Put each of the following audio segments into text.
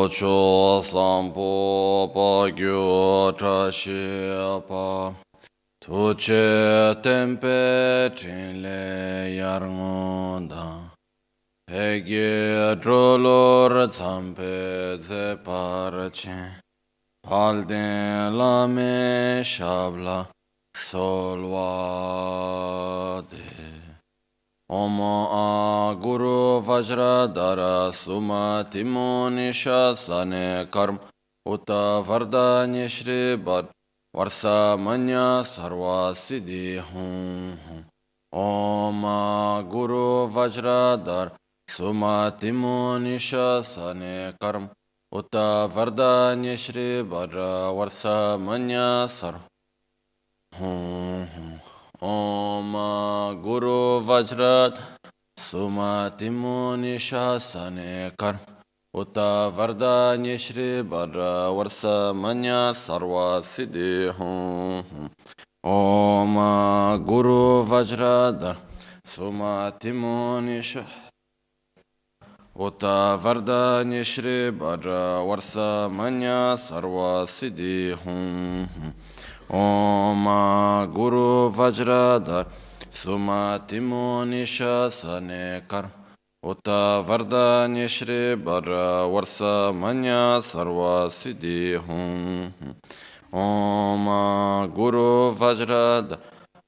Locho sampo pa gyo trashi pa tuche tempe trinle yarngonda pegi drolor zampe ze parache palden lame shabla solvade Om Guru Vajradhara Suma Timoni Shasane Karm Uta Vardanya Shri Bhat Varsa Manya Sarva Siddhi Hum Om Guru Vajradhara Suma Timoni Shasane Karm Uta Vardanya Shri Bhat Varsa Manya Sarva Om Guru Vajrat Sumatimo Nishasane Kar Uta Vardanya Shri Bhadra Varsa Manya Sarva Siddhi Om Guru Vajrat Sumatimo Nishasane Uta Vardanya Shri Bhadra Varsa Manya Sarva Siddhi Om Guru Vajradhar Sumatimo Nishasane Kar Uta Vardanya Shri Bhadra Varsa Manya Sarva Siddhi Om Guru Vajradhar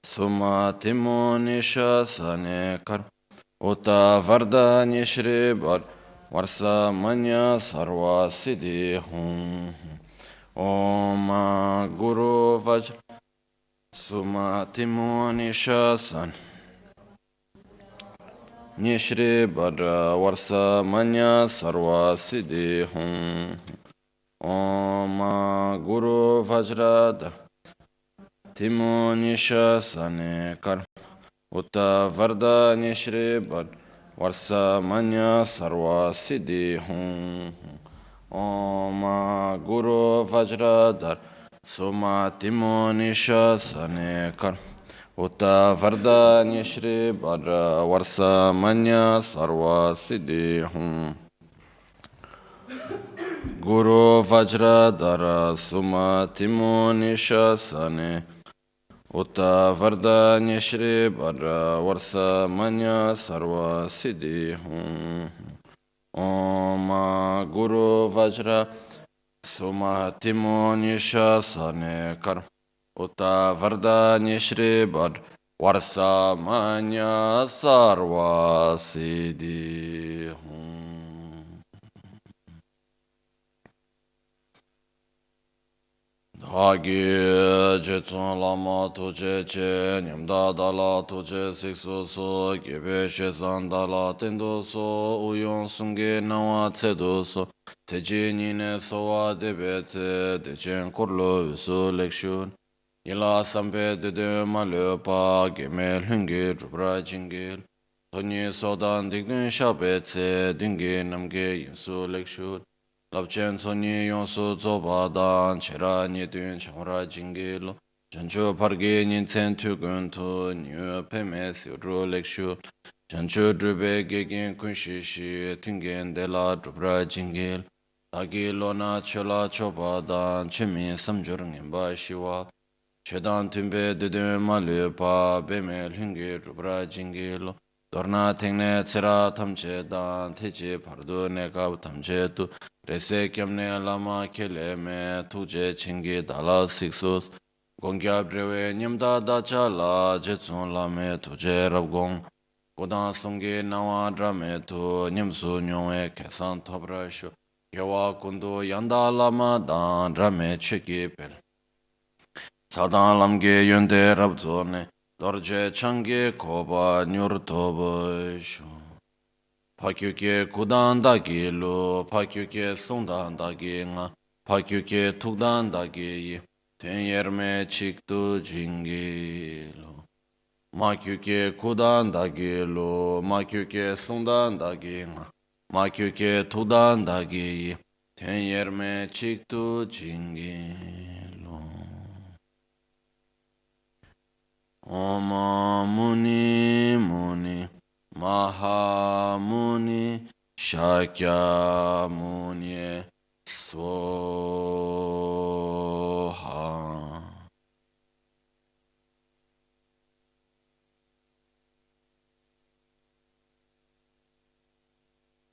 Sumatimo Nishasane Kar Uta Vardanya Shri Bhadra Varsa Manya Sarva Siddhi Om Guru Vajra Sumatimo Nishasan Nishri Bhadra Varsa Manya Sarva Siddhi Om Guru Vajra Timo Nishasane Kar Uta Varda Nishri Bhadra Varsa Manya Sarva Siddhi Om Guru Vajradhar Sumatimo Nishasane Kar Uta Vardanya Shri Bhadra Varsa Manya Sarva Siddhi Guru Vajradhara Sumatimo Nishasane Uta Vardanya Shri Bhadra Varsa Manya Sarva Siddhi Om Guru Vajra Sumatimo Nishasane Kar Uta Vardanya Shri Bhadra Varsa Manya Sarva Siddhi Dhagi Jetsun Lama Tuje Che Nyamda Dala Tuje Siksu So Gebe Shesan Dala Tendo So Uyon Sungi Nawa Tsedo So Teji Nine Sowa Debe Tse Dechen Kurlo Visu Lekshun Ila Sampe Dede Malepa Geme Lungi Rupra Jingil Toni Sodan Digdun Shabe Tse Dingi Namge Yinsu Lekshun Lapchen Soni Yonsu Zobadan Chera Nidun Changra Jingil Chanchu Pargi Ninsen Tugun Tu Nyu Peme Siru Lekshu Chanchu Drube Gegin Kunshishi Tingen Dela Drupra Jingil Tagi Lona Chola Chobadan Chimi Samjur Ngimba Shiwa Chedan Tumbe Dudun Malupa Beme Lungi Drupra Jingil Dorna Tengne Tsera Tamche Dan Teji Pardu Nekab Tamche Tu Rese Kyamne Lama Kele Me Tuje Chingi Dala Siksus Gongya Brewe Nyamda Dacha La Jetsun Lame Tuje Rabgong Godan Sungi Nawa Drame Tu Nyamsu Nyongwe Kesan Tobrashu Yawa Kundu Yanda Lama Dan Drame Cheki Pel Sadan Lamge Yunde Rabzone Dorje Changi Koba Nyur Tobo Shu Pakyuke Kudan Dagi Lu Pakyuke Sundan Dagi Nga Pakyuke Tukdan Dagi Ten Yerme Chiktu Jingi Lu Makyuke Kudan Dagi Lu Makyuke Sundan Dagi Nga Makyuke Tukdan Dagi Ten Yerme Chiktu Jingi Lu Om Muni Muni Mahamuni Shakyamuni Swaha.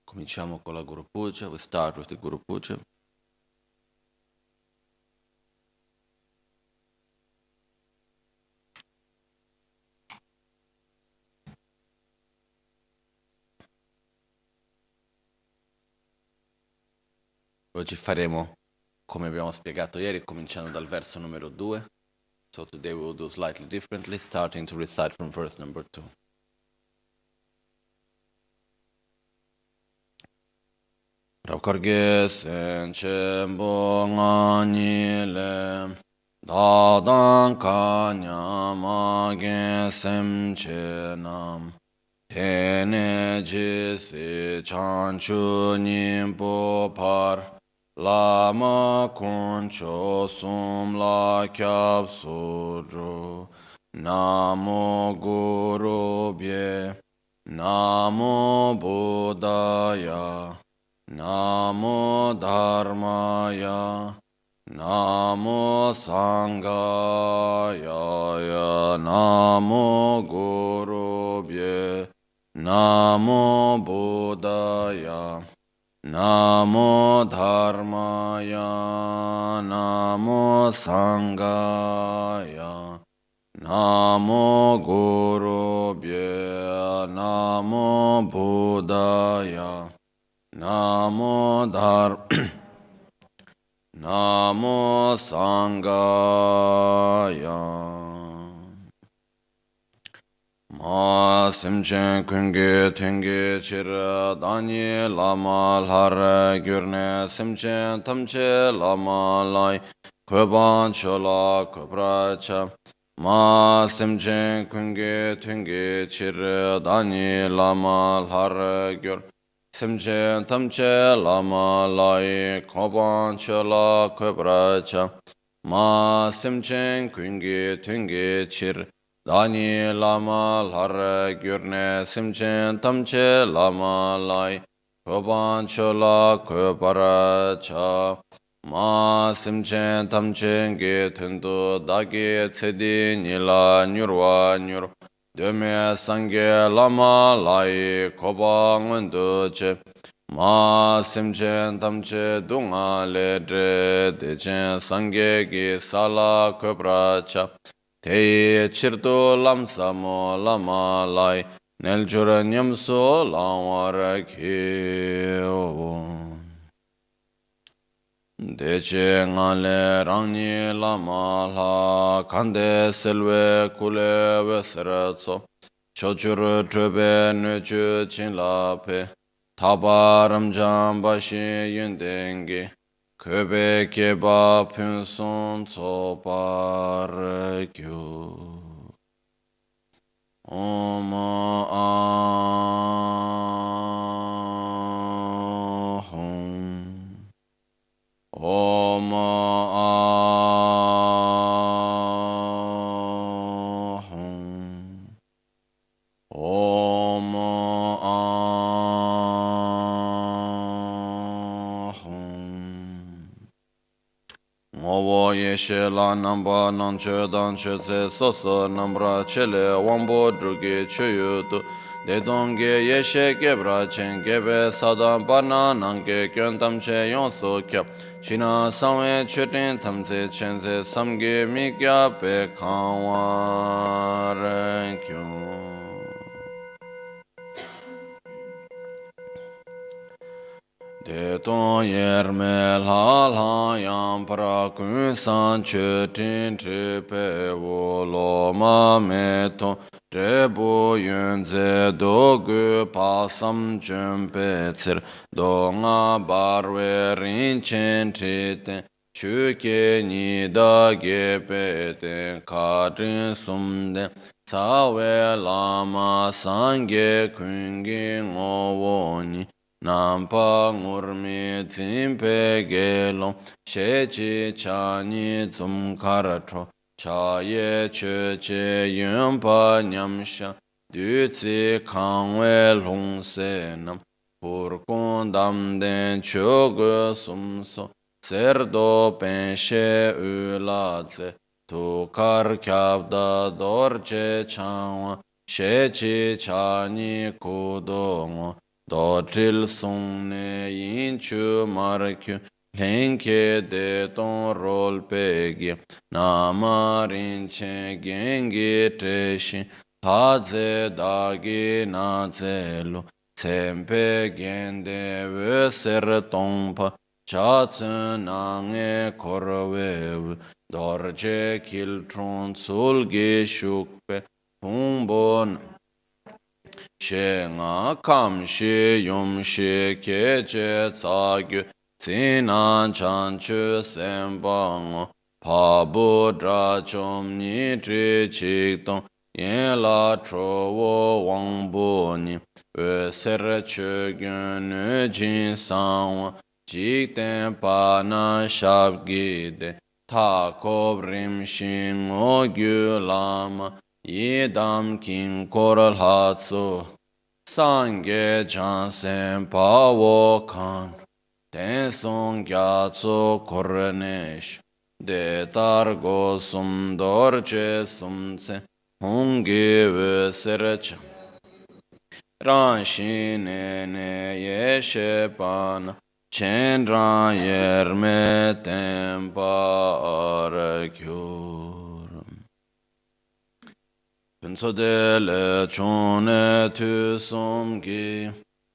Cominciamo con la Guru Puja. We start with the Guru Puja. Oggi faremo, come abbiamo spiegato ieri, cominciando dal verso numero 2. So today we will do slightly differently, starting to recite from verse number 2. Rabkarge senche bo ngani le dadan kanya mage semche nam tene jisi chanchu nimpo par Lama kuncho sum la kyab sudru Namo Guru Bhye Namo Buddhaya Namo Dharmaya Namo Sanghaya Namo Guru Bhye Namo Buddhaya Namo Dharmaya Namo Sanghaya Namo Guru Bhye Namo Buddhaya Namo Namo Sanghaya Ma simchen kungi tengi chira dani lama lar gyurne simchen tamche lama lai koban chola kobracha Ma simchen kungi tengi chira dani lama lar gyur simchen tamche lama lai koban chola kobracha Ma simchen kungi tengi chira Dani lama lar gyurne simchen tamche lama lai koban chola koparacha ma simchen tamchen ge tundu dagi tsedi nila nyurwa nyur deme sangye lama lai koban ngundu che ma simchen tamche dunga le dre dechen sangye ge sala koparacha Te chirto lamsamo lama lai nel jura nyamso lamwara kyo. Deche ngale rangni lama la kande selve kule veseratso. Chochuru trube nuchu chinlape. Tabaram jambashi yundengi. Köbe keba pünsun topar kyu. Om ahum. Om ahum. Om Ngobo yeshe la namba nanche danche tse soso nambra chele wambo drugi chuyudu dedonge yeshe gebra chen gebe sadan bana nange kyon tamche yonso kyab shina samwe chutin tamse chense samge mikya pe kanwa renkyo De ton yerme la la yam pra kun san che tin tre pe wo lo ma me ton tre bo yun ze do gu pa sam chen pe tsir do nga bar we rin chen tri ten chu ke ni da ge pe ten ka rin sum den sa we la ma san ge kun ge ngo wo ni Nampa ngurmi tsimpe gelong she chi chani tsum karatro cha ye che che yunpa nyamsha du tsi kangwe long se nam pur kong dam den chogo sum so serdo penshe ulatse tu kar kyabda dorje changwa shechi chani kudongo dodril sungne yinchu markyu lenke de ton rol pegi nama rinche gengi treshi haze dagi nazelu sempe gende veser tompa Chatsun nange korwev dorje kiltron sulge shukpe humbon she nga kam she yum she keche tsagyu sinan chanchu sembango pabu drachom ni tri chikton yen la trowo wangbo ni we ser chögyön nu jin sangwa Jikten pa na shab gide, ta kob rim shin o gyu lama, yidam kin koral hatsu, sangye chansen pa wo kan, ten song gyatso kornesh, de tar go sum dorje sumse, hungi ve sercha. Ran shin ne ye shepana, Cendran yerme tempa arkyur. Pinsodele chone tu somgi.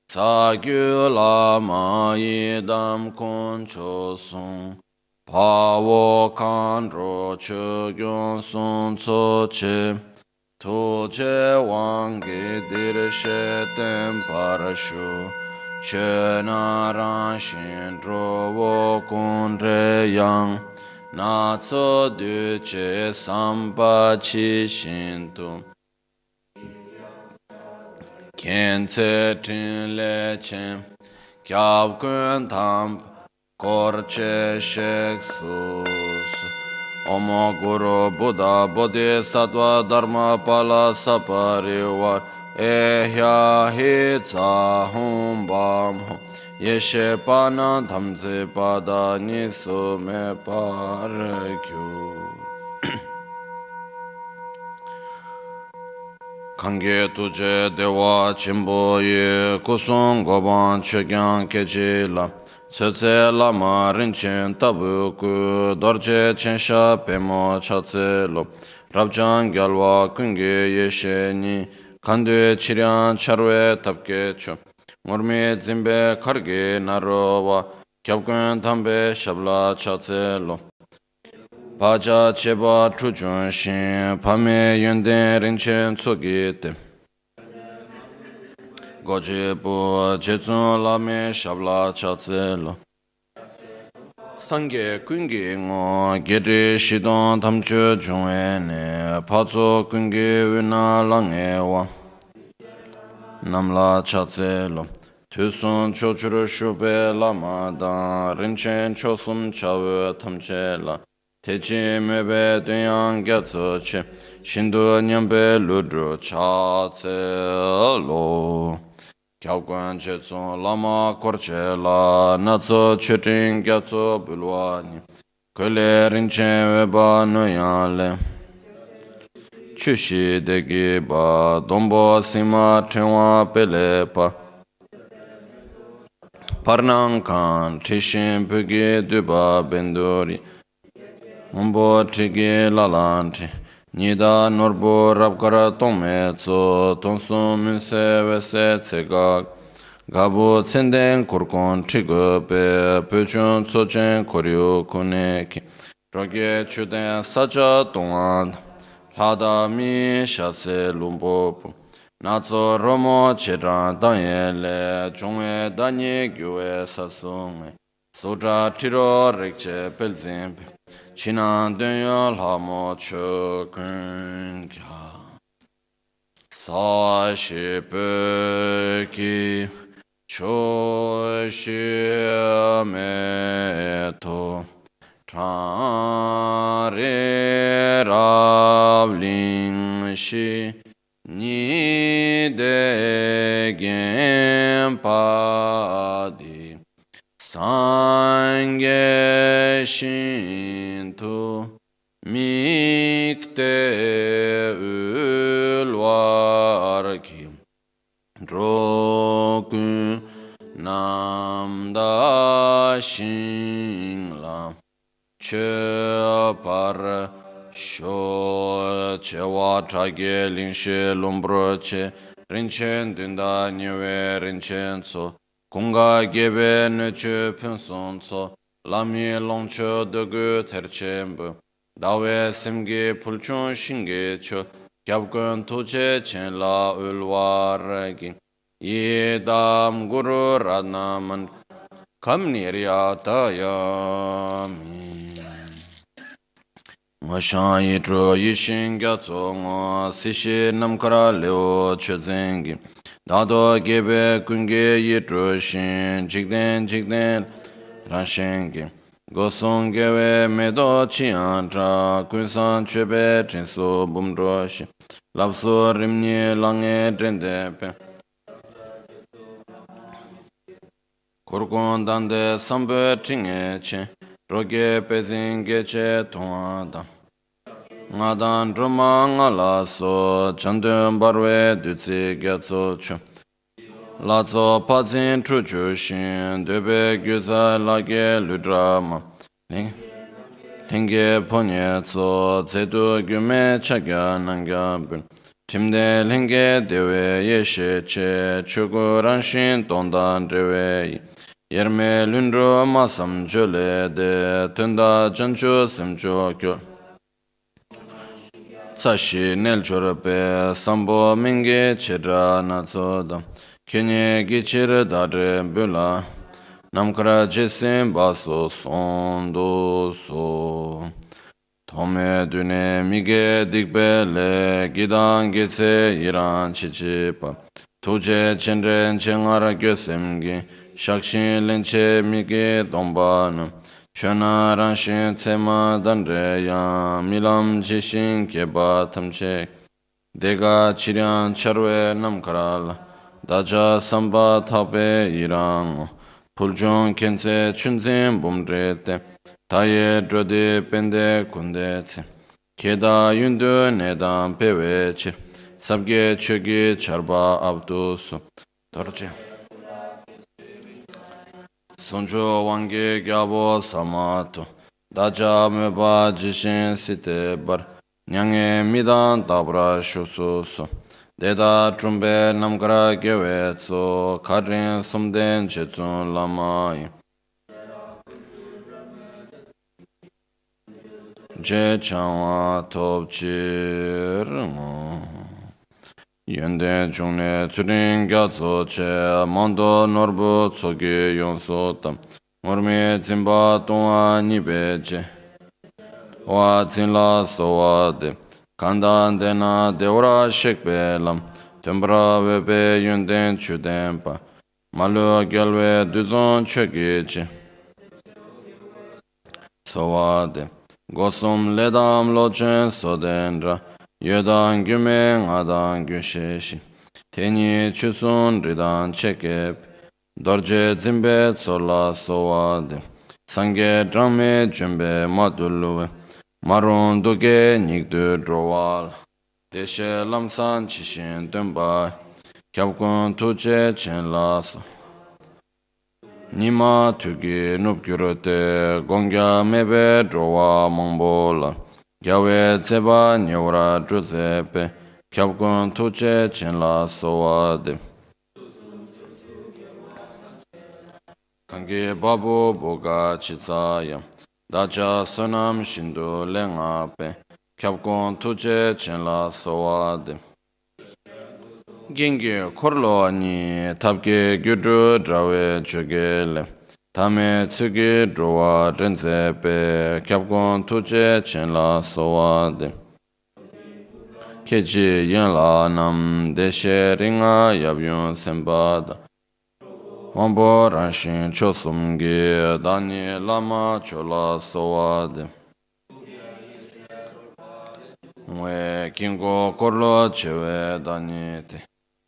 Sagyu lama yidam koncho sung. Pawo kandro chogyon sun tsoche. Toche wangi dirshe temparashu. Che na ran shin drowo kundre yang na tso du che sampa chi shin tu kien tse trin le chen kyab kun tam kor che shek sus Omo Guru Buddha Bodhisattva Dharma Pala Saparivar Ehya Hitsa Hum Bam Hum Yeshe Pana Dhamse Pada Nisu Me Parakyu Kange Tuje Dewa Chimbo Ye Kusung Goban Chegyan Kechila Tsetse Lama Rinchen Tabu Ku Dorje Chensha Pemo Chatselo Rabjan Gyalwa Kunge Yeshe Ni Kandu Chiryan Charwe Tapke Cho Murmi Zimbe Karge Narowa Kyabkun Tambe Shabla Chatselo Paja Cheba Chujun Shin Pame Yunden Rinchen Tsogite Goje Bu Jezun Lame Shabla Chatselo Sangye Kungi Ngo Giri Shidon Tamchu Jungene Pazo Kungi Wina Langewa Namla Chatselo Tusun Chochuru Shube Lama Dan Rinchen Chosum Chawe Tamchela Techi Mebe Dunyang Gyatso Che Shindu Nyambe Ludru Chatselo Kyabkwan Chetsun Lama Korchela Natso Chetin Gyatso Bulwani Kule Rinchen Weba Nuyale Chushi Degi Ba Dombo Sima Tenwa Pelepa Parnankan Tishin Pugi Duba Bendori Mumbo Tigi Lalanti Nida Norbo Rabkara Tometso Tonsu Minse Vese Tsegak Gabu Tsenden Kurkon Tigope Puchun Tsochen Koryu Kuneki Roge Chuden Sacha Tongan Lada Mi Shase Lumbopu Natso Romo Chiran Danyele Chungwe Danyi Gyue Sasungwe Sudra Tiro Rikche Pelzimpe Chinan Dunya Lamo Chokunkya Sa Shipeki Cho Shiameto Tare Ravling Shi Ni De Gen Padi Sangye Shintu Mikte Ulvar Kim Roku Namda Shinglam Che Par Sho Che Wa Trage Linshe Lumbro Che Rinchen Dunda Niwe Rinchen So Kunga Gebe Neche Pinson So Lami Longcho Dogu Terchembu Dawe Simge Pulchon Shinge Cho Gyabgun Tuche Chen La Ulwaragi Yedam Guru Radnaman Kamniryatayami Mashan Yidro Yishin Gyatso Ngo Sishi Namkara Leo Chozengi Dado Gebe Kunge Yidro Shin Jigden Rashengi Gosong Gewe Medo Chiantra Kunsan Chebe Chinsu Bumroshi Lapso Rimni Lange Drendepe Kurgon Dande Sambe Tinge Che Roge Pezinge Che Tuada Ngadan Druma Ngala So Chandun Barwe Dutsi Gyatso Cho Lazo Pazin Chuchu Shin Dube Gyuza Lage Ludrama Lenge Ponye So Zedu Gyume Chagya Nangabun Timde Lenge Dewe Yeshe Che Chuguran Shin Tondan Dewe Yerme Lundro Masam Jole De Tunda Janchu Simcho Kyo Sashi Nel Chorope Sambo Minge Chedra Natsoda Kenye Gichir Dare Bula Namkara Jesim Baso Sondo So Tome Dune Mige Digbele Gidan Getse Iran Chichipa Tuje Chenren Chengara Gyosemgi Shakshin Lenche Mige Domban Chana Ranshin Tema Dandreya Milam Jishin Keba Tamche Dega Chiryan Charwe Namkaral Daja Samba Tabe Iran Puljon Kense Chunzin Bumrete Taye Drode Pende Kundete Keda Yundu Nedan Peveche Sabge Chogi Charba Abdus Torche Sonjo Wange Gyabo Samato Daja Meba Jishin Site Bar Nyange Midan Tabra Shususo Deda Trumbe Namkara Gevetso Karin Sumden Chetsun Lama Je Chanwa Top Chirmo Yende Jungne Turin Gyatso Che Mando Norbu Tsogi Yonso Tam Mormi Zimba Tonga Nibeche Wa Zinla Sowade Kandan Dena Deora Shekbe Lam Tembra Webe Yunden Chudempa Malu Gyalwe Duzon Chogiche Sowade Gosum Ledam Lochen Sodendra Yedan Gyume Ngadan Gyusheshi Teni Chusun Ridan Chekep Dorje Zimbe Sola Sowade Sange Drame Jumbe Maduluwe Marun Duge Nigdu Drowal Deshe Lamsan Chishin Dumba Kyabkun Tuche Chen Laso Nima Tugi Nupgyurute Gongya Mebe Drowa Mongbola Gyawe Tseba Nyora Druzepe Kyabkun Tuche Chen Laso Wade Kange Babu Boga Chitsaya Dacha Sonam Shindu Lengape Kyabkun Tuche Chen Laso Wade Gengi Korlo Ani Tabge Gyudru Drawe Chogele Tame Tsugi Drowa Renzepe Kyabkun Tuche Chen Laso Wade Kechi Yenla Nam Deshe Ringa Yabyun Sembada Wambo Ranshin Chosumgi Dani Lama Chola Sowade We Kingo Korlo Chewe Dani Te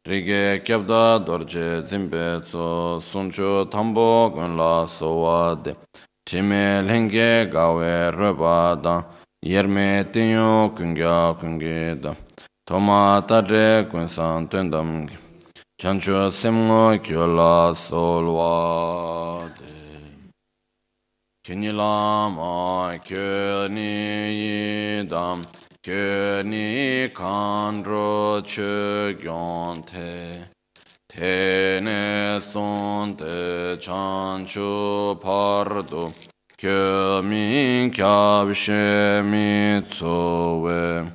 Rige kyabda dorje zimbe tso suncho tambo gunla sowade. Time lenge gawe röbada. Yerme tinyo kungya kungeda. Toma tadre kunsan tuendamgi. Chancho semgo kyola solwade. Kyni lama kyni yidam. Kyni kandro chö gyonte. Tene sonte chanchu pardo. Kyomin kyabshe mitsowe.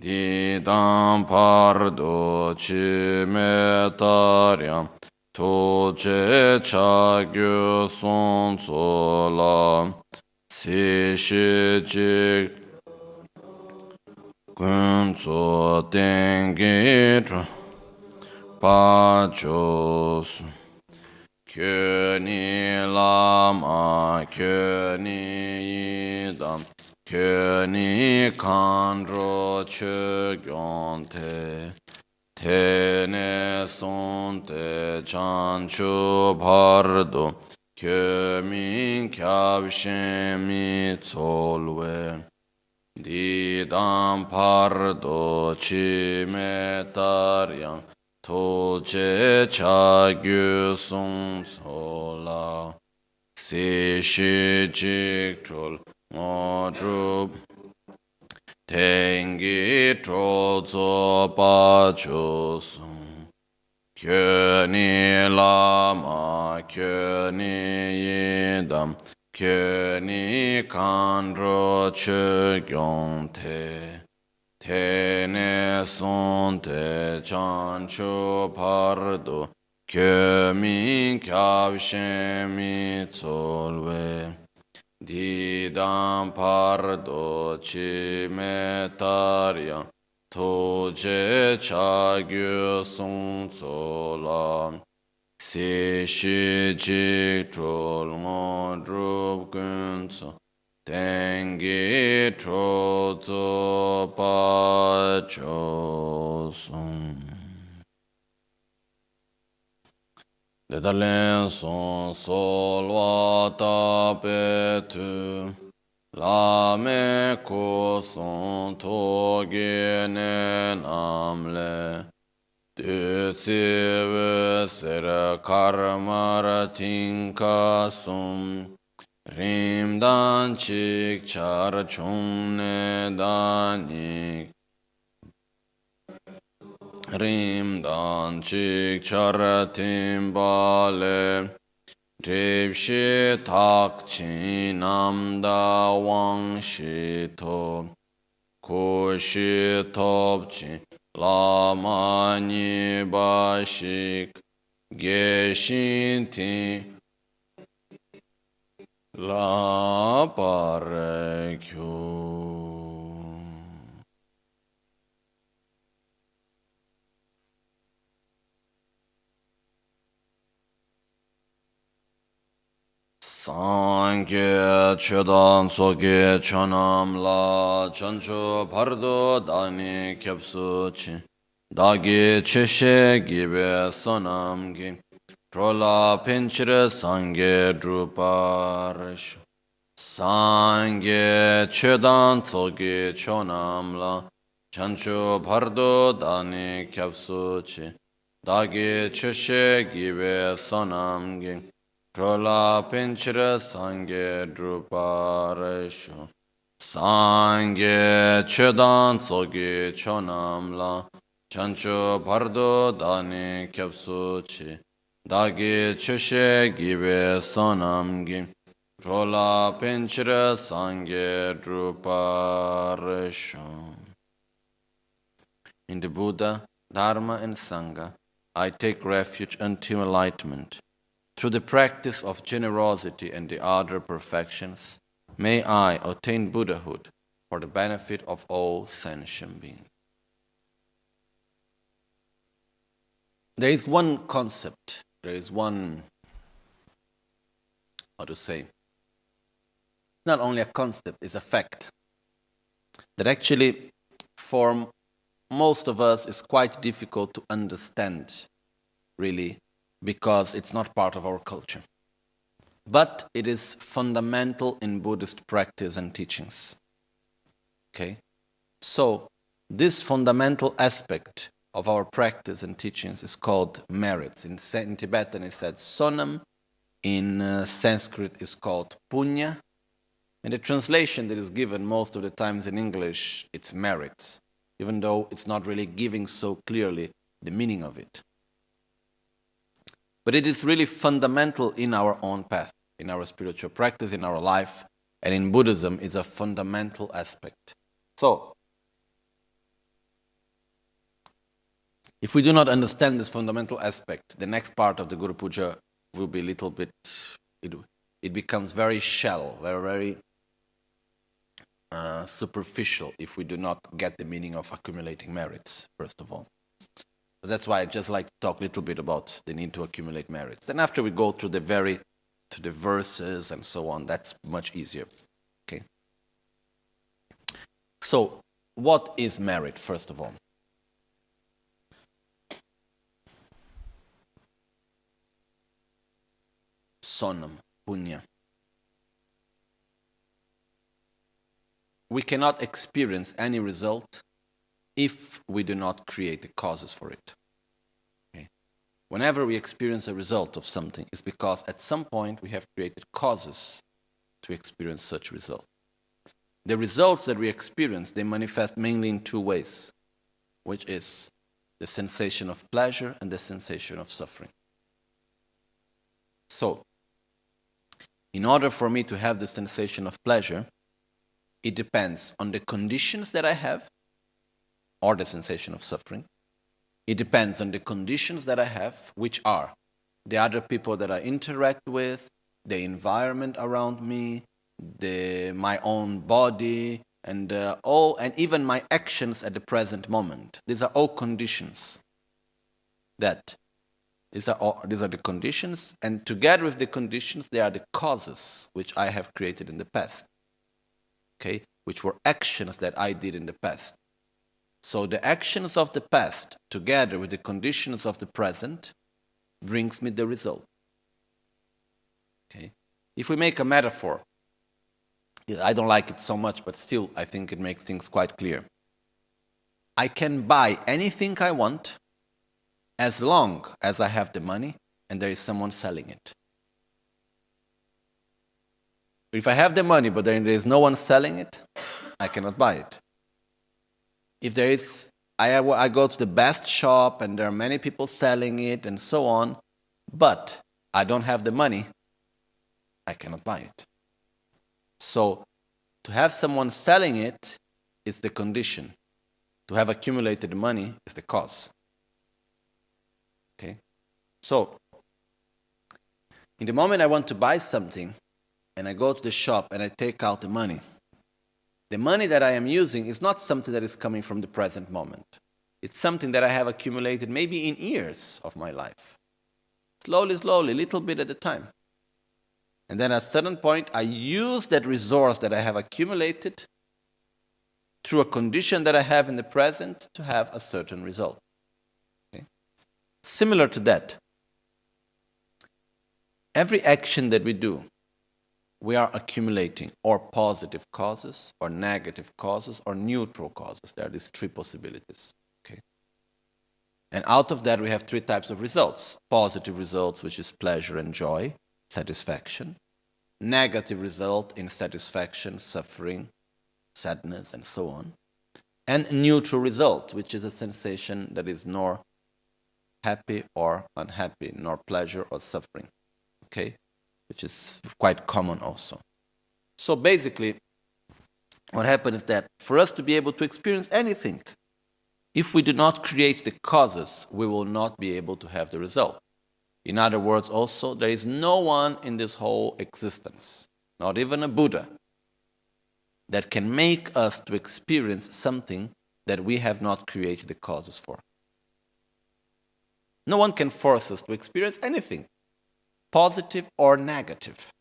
Didam pardo chimetaryam. Toche chagyu son sola. Si shi jik kunso tengi pachos. Kyöni lama kyöni yidam. Kyöni kandro chö gyonte. Tene sonte chanchu pardo. Kyömin kyabshe mitsolwe. Didam pardo chimetaryam. Toche chagyu sum sola. Si shi jik trol ngodrup. Tengi trol zo pa chosum. Kyöni lama kyöni yidam. Kyöni kandro chö gyonte. Tene sonte chancho pardo. Kyömin kyabshe mitsolwe. Didam pardo chimetaryam. Toje chagyu sung sola. Si shi jik trol ngodrup gunso. Tengi trozo pachosum. Dedalen son solwa tapetu. Lame ko son togene namle. Dötsive ser karmar tinkasum. Rimdan chik char chungne danik. Rimdan chik char timbale. Dripshi tak chinamda wang shito. Kushi topchi lama nibashik. Geshinti la parekyo. Sangye chodan soge chonam la chancho pardo dani kyapsu chi. Dagi cheshe gibe sonam gi. Trola pinchire sangye druparish. Sangye chodan soge chonam la chancho pardo dani kyapsu chi. Dagi cheshe gibe sonam gi. Trola pinchira sangye druparesho. Sangye chedan sogi chonamla. Chancho pardo dani kyapsu chi. Dagi chushe gibe sonamgi. Trola pinchira sangye druparesho. In the Buddha, Dharma and Sangha, I take refuge until enlightenment. Through the practice of generosity and the other perfections, may I attain Buddhahood for the benefit of all sentient beings. There is one concept, there is one, not only a concept, it's a fact that actually form most of us is quite difficult to understand, really, because it's not part of our culture. But it is fundamental in Buddhist practice and teachings. Okay? So, this fundamental aspect of our practice and teachings is called merits. In Tibetan it's said sonam, in Sanskrit it's called punya, and the translation that is given most of the times in English, it's merits, even though it's not really giving so clearly the meaning of it. But it is really fundamental in our own path, in our spiritual practice, in our life, and in Buddhism it's a fundamental aspect. So, if we do not understand this fundamental aspect, the next part of the Guru Puja will be a little bit, it becomes very shallow, very superficial if we do not get the meaning of accumulating merits, first of all. So that's why I just like to talk a little bit about the need to accumulate merits. Then after we go to the verses and so on, that's much easier. Okay. So, what is merit, first of all? Sonam, punya. We cannot experience any result if we do not create the causes for it. Okay. Whenever we experience a result of something, it's because at some point we have created causes to experience such result. The results that we experience, they manifest mainly in two ways, which is the sensation of pleasure and the sensation of suffering. So, in order for me to have the sensation of pleasure, it depends on the conditions that I have, or the sensation of suffering. It depends on the conditions that I have, which are the other people that I interact with, the environment around me, my own body, and even my actions at the present moment. These are all conditions. These are the conditions, and together with the conditions, they are the causes which I have created in the past. Okay, which were actions that I did in the past. So the actions of the past, together with the conditions of the present, brings me the result. Okay, if we make a metaphor, I don't like it so much, but still I think it makes things quite clear. I can buy anything I want as long as I have the money and there is someone selling it. If I have the money but there is no one selling it, I cannot buy it. If there is, I go to the best shop and there are many people selling it and so on, but I don't have the money, I cannot buy it. So, to have someone selling it is the condition. To have accumulated money is the cause. Okay? So, in the moment I want to buy something, and I go to the shop and I take out the money that I am using is not something that is coming from the present moment. It's something that I have accumulated maybe in years of my life. Slowly, little bit at a time. And then at a certain point, I use that resource that I have accumulated through a condition that I have in the present to have a certain result. Okay? Similar to that, every action that we do, we are accumulating or positive causes, or negative causes, or neutral causes. There are these three possibilities. Okay? And out of that, we have three types of results. Positive results, which is pleasure and joy, satisfaction. Negative result in satisfaction, suffering, sadness, and so on. And neutral result, which is a sensation that is nor happy or unhappy, nor pleasure or suffering. Okay? Which is quite common also. So basically, what happens is that for us to be able to experience anything, if we do not create the causes, we will not be able to have the result. In other words, also, there is no one in this whole existence, not even a Buddha, that can make us to experience something that we have not created the causes for. No one can force us to experience anything, positive or negative.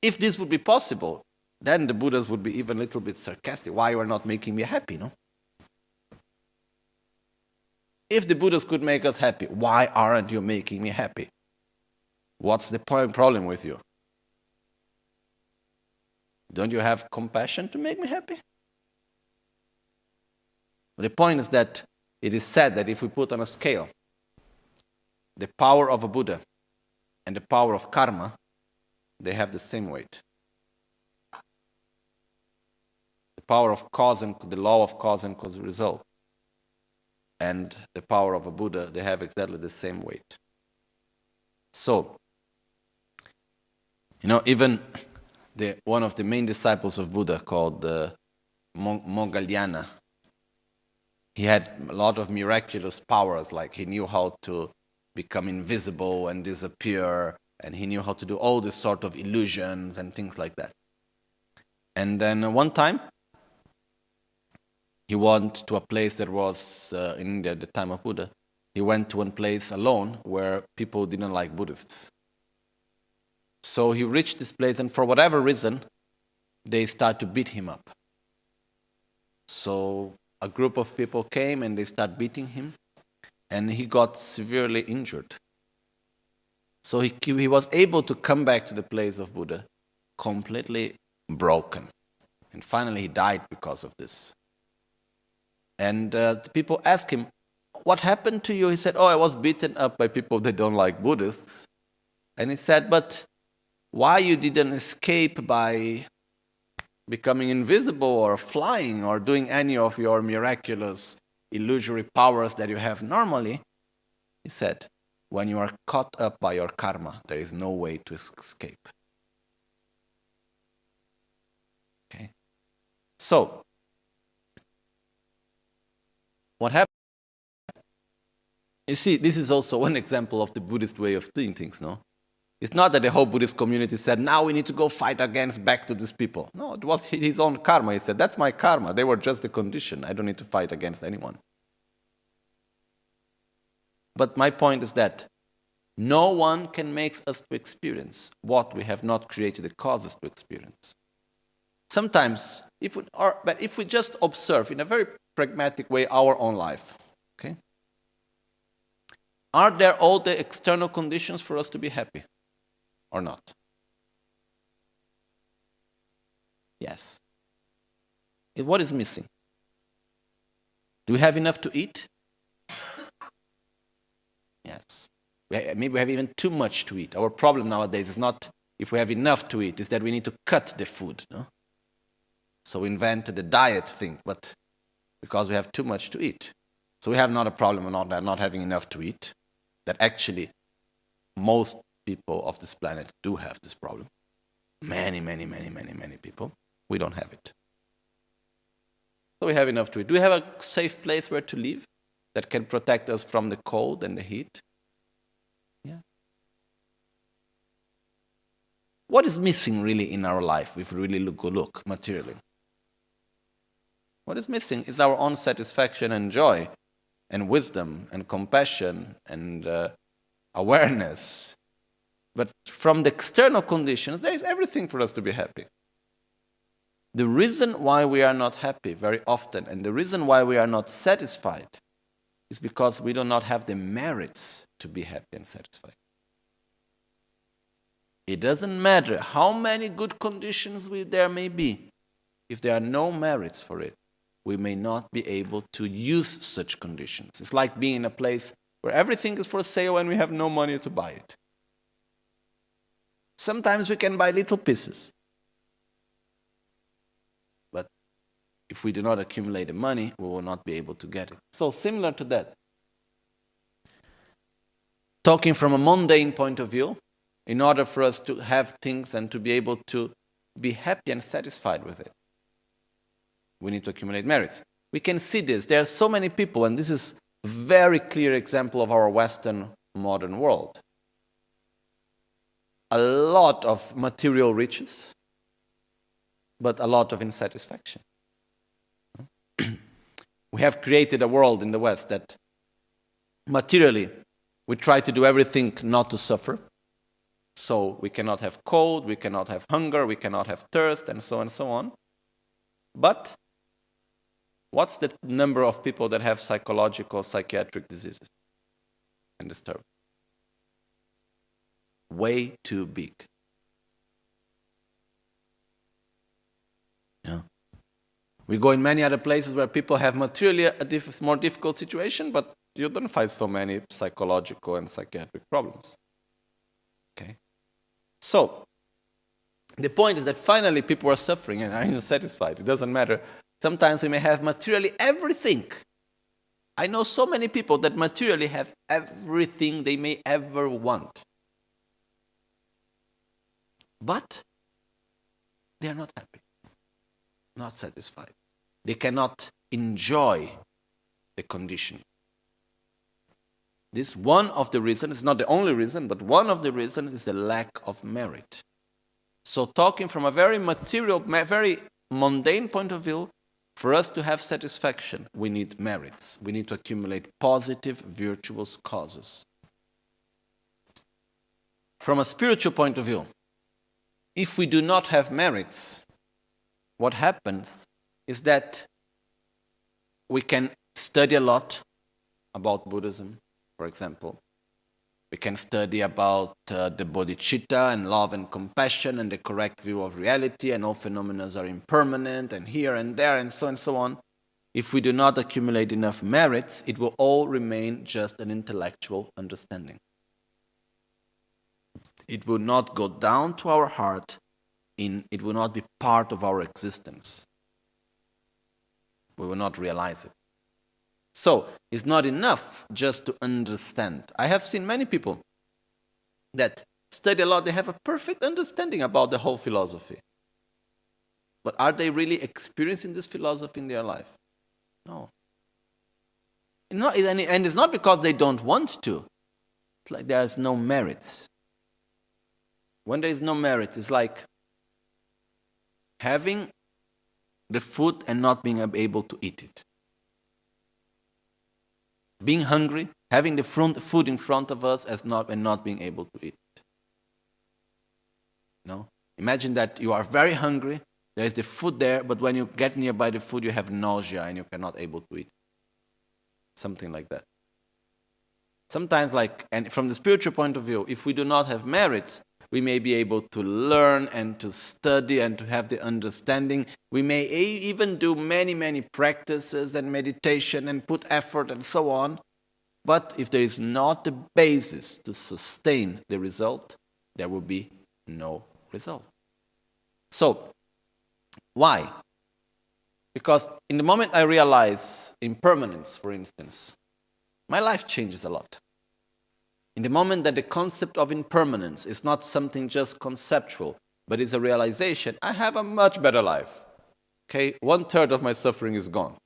If this would be possible, then the Buddhas would be even a little bit sarcastic. Why you are not making me happy, no? If the Buddhas could make us happy, why aren't you making me happy? What's the problem with you? Don't you have compassion to make me happy? The point is that it is said that if we put on a scale the power of a Buddha and the power of karma, they have the same weight. The power of cause and the law of cause and cause result and the power of a Buddha, they have exactly the same weight. So, even one of the main disciples of Buddha called Moggallana, he had a lot of miraculous powers, like he knew how to become invisible and disappear, and he knew how to do all this sort of illusions and things like that. And then one time, he went to a place that was in India at the time of Buddha. He went to one place alone where people didn't like Buddhists. So he reached this place, and for whatever reason, they started to beat him up. So a group of people came and they started beating him, and he got severely injured. So he was able to come back to the place of Buddha completely broken. And finally he died because of this. And the people asked him, what happened to you? He said, I was beaten up by people that don't like Buddhists. And he said, but why you didn't escape by becoming invisible or flying or doing any of your miraculous illusory powers that you have normally? He said, when you are caught up by your karma, there is no way to escape. Okay. So, what happened? You see, this is also one example of the Buddhist way of doing things, no? It's not that the whole Buddhist community said, now we need to go fight back to these people. No, it was his own karma. He said, that's my karma. They were just the condition. I don't need to fight against anyone. But my point is that no one can make us to experience what we have not created the causes to experience. Sometimes, but if we just observe in a very pragmatic way our own life, okay? Are there all the external conditions for us to be happy or not? Yes. What is missing? Do we have enough to eat? Yes. Maybe we have even too much to eat. Our problem nowadays is not if we have enough to eat, it's that we need to cut the food. No? So we invented the diet thing, but because we have too much to eat. So we have not a problem of not having enough to eat. That actually most people of this planet do have this problem. Many people. We don't have it. So we have enough to eat. Do we have a safe place where to live that can protect us from the cold and the heat? Yeah. What is missing really in our life if we really look materially? What is missing is our own satisfaction and joy and wisdom and compassion and awareness. But from the external conditions, there is everything for us to be happy. The reason why we are not happy very often and the reason why we are not satisfied is because we do not have the merits to be happy and satisfied. It doesn't matter how many good conditions there may be. If there are no merits for it, we may not be able to use such conditions. It's like being in a place where everything is for sale and we have no money to buy it. Sometimes we can buy little pieces. But if we do not accumulate the money, we will not be able to get it. So similar to that, talking from a mundane point of view, in order for us to have things and to be able to be happy and satisfied with it, we need to accumulate merits. We can see this. There are so many people, and this is a very clear example of our Western modern world. A lot of material riches, but a lot of insatisfaction. We have created a world in the West that materially we try to do everything not to suffer. So we cannot have cold, we cannot have hunger, we cannot have thirst, and so on. But What's the number of people that have psychological, psychiatric diseases and disturbance? Way too big. Yeah. We go in many other places where people have materially a more difficult situation, but you don't find so many psychological and psychiatric problems. Okay. So, the point is that finally people are suffering and are unsatisfied. It doesn't matter. Sometimes we may have materially everything. I know so many people that materially have everything they may ever want. But they are not happy, not satisfied. They cannot enjoy the condition. This one of the reasons, it's not the only reason, but one of the reasons is the lack of merit. So talking from a very material, very mundane point of view, for us to have satisfaction, we need merits. We need to accumulate positive, virtuous causes. From a spiritual point of view, if we do not have merits, what happens is that we can study a lot about Buddhism, for example. We can study about the bodhicitta and love and compassion and the correct view of reality, and all phenomena are impermanent and here and there and so on. If we do not accumulate enough merits, it will all remain just an intellectual understanding. It will not go down to our heart, it will not be part of our existence. We will not realize it. So, it's not enough just to understand. I have seen many people that study a lot, they have a perfect understanding about the whole philosophy. But are they really experiencing this philosophy in their life? No. And it's not because they don't want to. It's like there's no merits. When there is no merit, it's like having the food and not being able to eat it. Being hungry, having the food in front of us and not being able to eat it. No? Imagine that you are very hungry, there is the food there, but when you get nearby the food, you have nausea and you cannot able to eat. Something like that. Sometimes, and from the spiritual point of view, if we do not have merits, we may be able to learn and to study and to have the understanding. We may even do many, many practices and meditation and put effort and so on. But if there is not the basis to sustain the result, there will be no result. So, why? Because in the moment I realize impermanence, for instance, my life changes a lot. In the moment that the concept of impermanence is not something just conceptual, but is a realization, I have a much better life. Okay, 1/3 of my suffering is gone.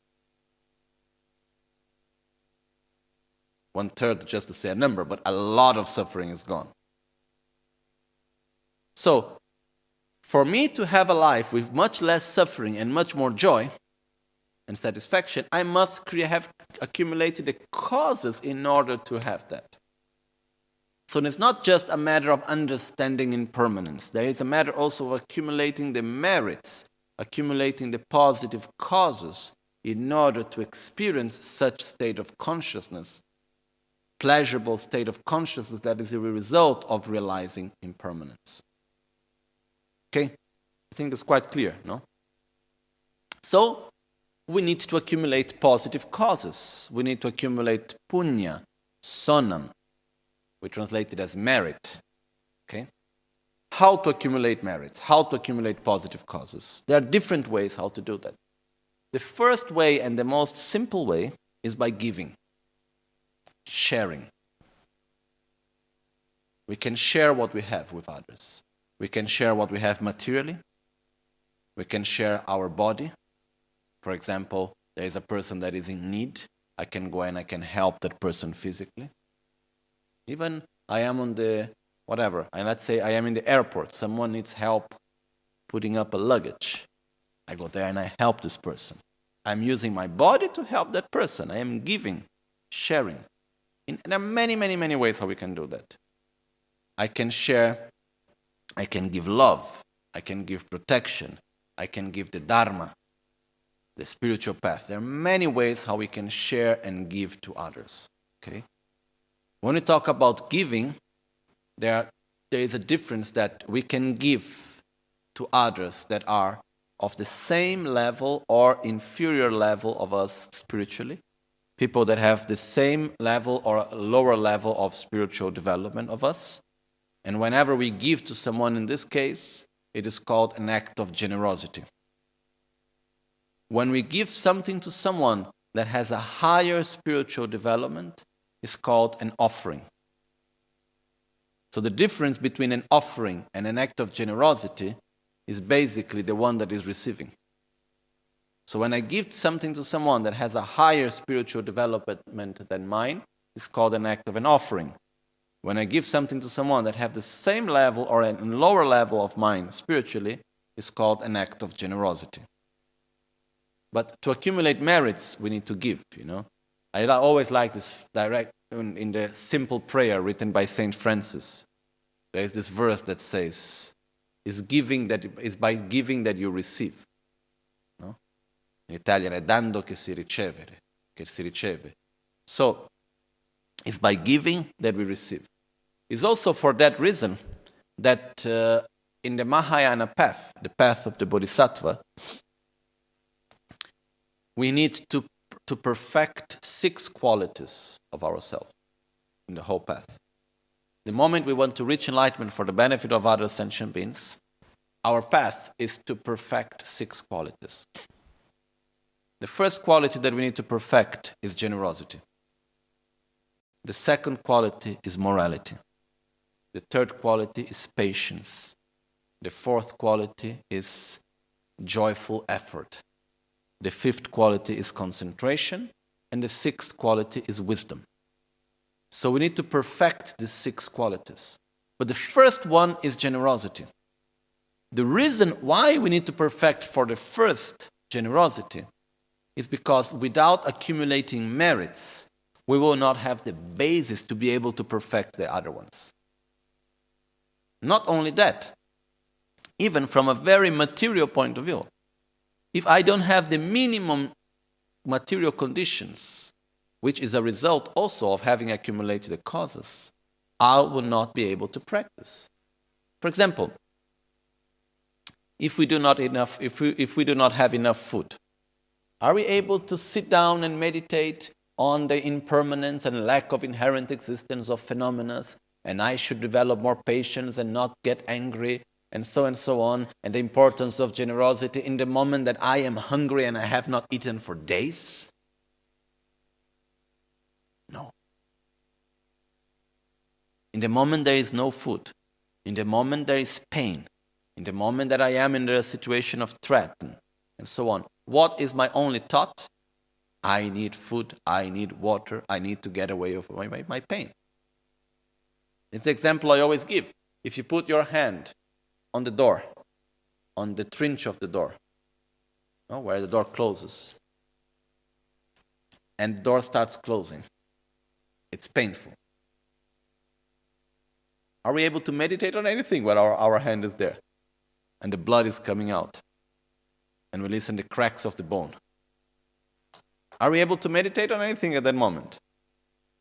1/3, just to say a number, but a lot of suffering is gone. So, for me to have a life with much less suffering and much more joy and satisfaction, I must have accumulated the causes in order to have that. So it's not just a matter of understanding impermanence. There is a matter also of accumulating the merits, accumulating the positive causes in order to experience such state of consciousness, pleasurable state of consciousness that is a result of realizing impermanence. Okay? I think it's quite clear, no? So, we need to accumulate positive causes. We need to accumulate punya, sonam. We translate it as merit. Okay? How to accumulate merits, how to accumulate positive causes. There are different ways how to do that. The first way and the most simple way is by giving, sharing. We can share what we have with others. We can share what we have materially. We can share our body. For example, there is a person that is in need. I can go and I can help that person physically. Even I am on the, whatever, and let's say I am in the airport. Someone needs help putting up a luggage. I go there and I help this person. I'm using my body to help that person. I am giving, sharing. And there are many, many, many ways how we can do that. I can share, I can give love, I can give protection, I can give the Dharma. the spiritual path. There are many ways how we can share and give to others. Okay? When we talk about giving, there is a difference that we can give to others that are of the same level or inferior level of us spiritually. People that have the same level or lower level of spiritual development of us. And whenever we give to someone in this case, it is called an act of generosity. When we give something to someone that has a higher spiritual development, it's called an offering. So the difference between an offering and an act of generosity is basically the one that is receiving. So when I give something to someone that has a higher spiritual development than mine, it's called an act of an offering. When I give something to someone that have the same level or a lower level of mine spiritually, it's called an act of generosity. But to accumulate merits, we need to give, I always like this direct in the simple prayer written by Saint Francis. There is this verse that says, "Is by giving that you receive." No? In Italian è dando che si riceve. So, it's by giving that we receive. It's also for that reason that in the Mahayana path, the path of the Bodhisattva, we need to perfect 6 qualities of ourselves in the whole path. The moment we want to reach enlightenment for the benefit of other sentient beings, our path is to perfect 6 qualities. The first quality that we need to perfect is generosity. The second quality is morality. The third quality is patience. The fourth quality is joyful effort. The fifth quality is concentration. And the sixth quality is wisdom. So we need to perfect these 6 qualities. But the first one is generosity. The reason why we need to perfect for the first generosity is because without accumulating merits, we will not have the basis to be able to perfect the other ones. Not only that, even from a very material point of view, if I don't have the minimum material conditions, which is a result also of having accumulated the causes, I will not be able to practice. For example, if we do not have enough food, are we able to sit down and meditate on the impermanence and lack of inherent existence of phenomena, and I should develop more patience and not get angry, and so on, and the importance of generosity in the moment that I am hungry and I have not eaten for days? No. In the moment there is no food, in the moment there is pain, in the moment that I am in a situation of threat, and so on, what is my only thought? I need food, I need water, I need to get away from my pain. It's the example I always give. If you put your hand on the door, on the trinch of the door, where the door closes, and the door starts closing, it's painful. Are we able to meditate on anything when our hand is there and the blood is coming out and we listen to the cracks of the bone? Are we able to meditate on anything at that moment?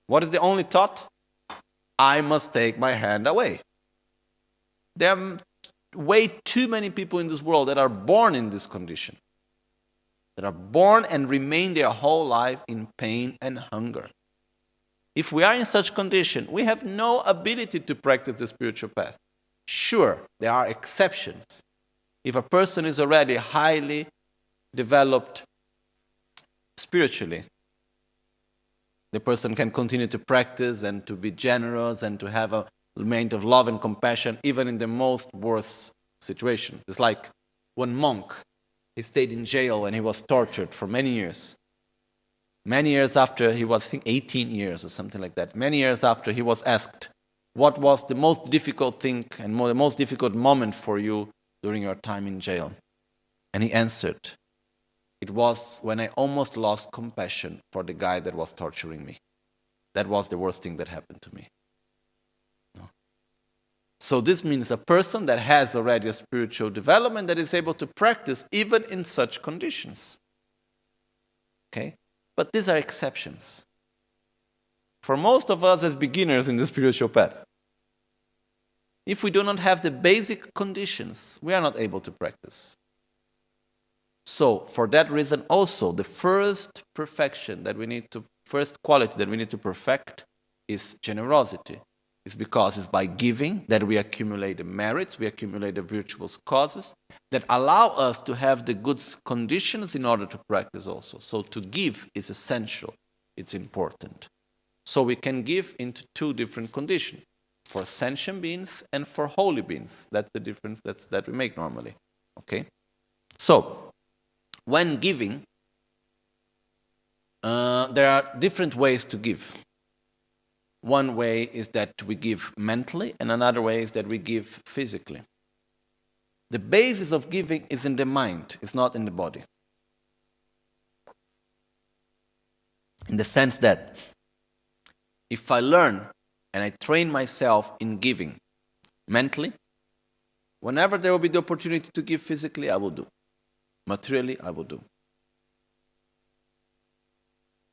What is the only thought? I must take my hand away. There are way too many people in this world that are born in this condition, that are born and remain their whole life in pain and hunger. If we are in such condition, we have no ability to practice the spiritual path. Sure, there are exceptions. If a person is already highly developed spiritually, the person can continue to practice and to be generous and to have a mind of love and compassion even in the most worst situations. It's like one monk, he stayed in jail and he was tortured for many years. Many years after, he was, I think, 18 years or something like that. Many years after, he was asked, what was the most difficult thing and the most difficult moment for you during your time in jail? And he answered, it was when I almost lost compassion for the guy that was torturing me. That was the worst thing that happened to me. So this means a person that has already a spiritual development that is able to practice even in such conditions. Okay? But these are exceptions. For most of us as beginners in the spiritual path, if we do not have the basic conditions, we are not able to practice. So, for that reason also, the first quality that we need to perfect is generosity. It's because it's by giving that we accumulate the merits, we accumulate the virtuous causes that allow us to have the good conditions in order to practice also. So to give is essential, it's important. So we can give into two different conditions, for sentient beings and for holy beings. That's the difference that we make normally. Okay? So, when giving, there are different ways to give. One way is that we give mentally, and another way is that we give physically. The basis of giving is in the mind, it's not in the body. In the sense that if I learn and I train myself in giving mentally, whenever there will be the opportunity to give physically, I will do. Materially, I will do.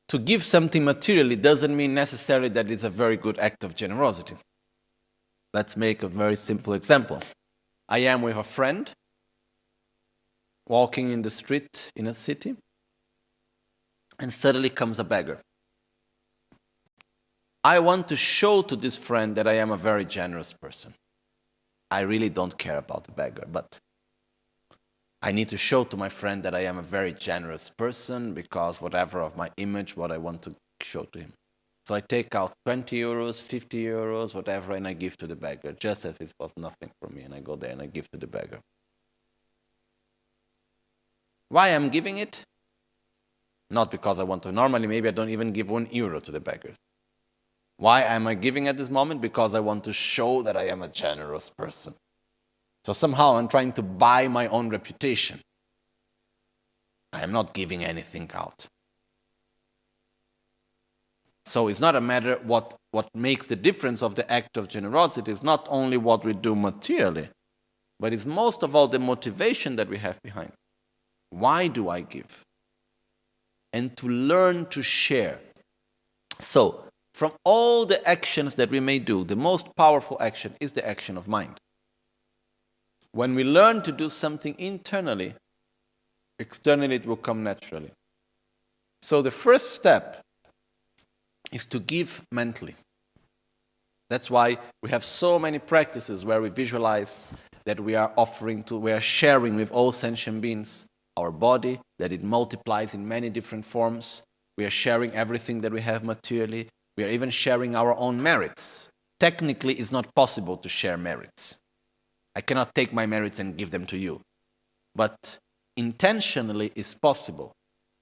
To give something materially doesn't mean necessarily that it's a very good act of generosity. Let's make a very simple example. I am with a friend, walking in the street in a city, and suddenly comes a beggar. I want to show to this friend that I am a very generous person. I really don't care about the beggar, but I need to show to my friend that I am a very generous person because whatever of my image, what I want to show to him. So I take out 20 euros, 50 euros, whatever, and I give to the beggar, just as it was nothing for me, and I go there and I give to the beggar. Why I'm giving it? Not because I want to. Normally, maybe I don't even give 1 euro to the beggars. Why am I giving at this moment? Because I want to show that I am a generous person. So somehow I'm trying to buy my own reputation. I am not giving anything out. So it's not a matter what makes the difference of the act of generosity. It's not only what we do materially, but it's most of all the motivation that we have behind. Why do I give? And to learn to share. So, from all the actions that we may do, the most powerful action is the action of mind. When we learn to do something internally, externally it will come naturally. So the first step is to give mentally. That's why we have so many practices where we visualize that we are sharing with all sentient beings our body, that it multiplies in many different forms. We are sharing everything that we have materially. We are even sharing our own merits. Technically, it's not possible to share merits. I cannot take my merits and give them to you. But intentionally, it's possible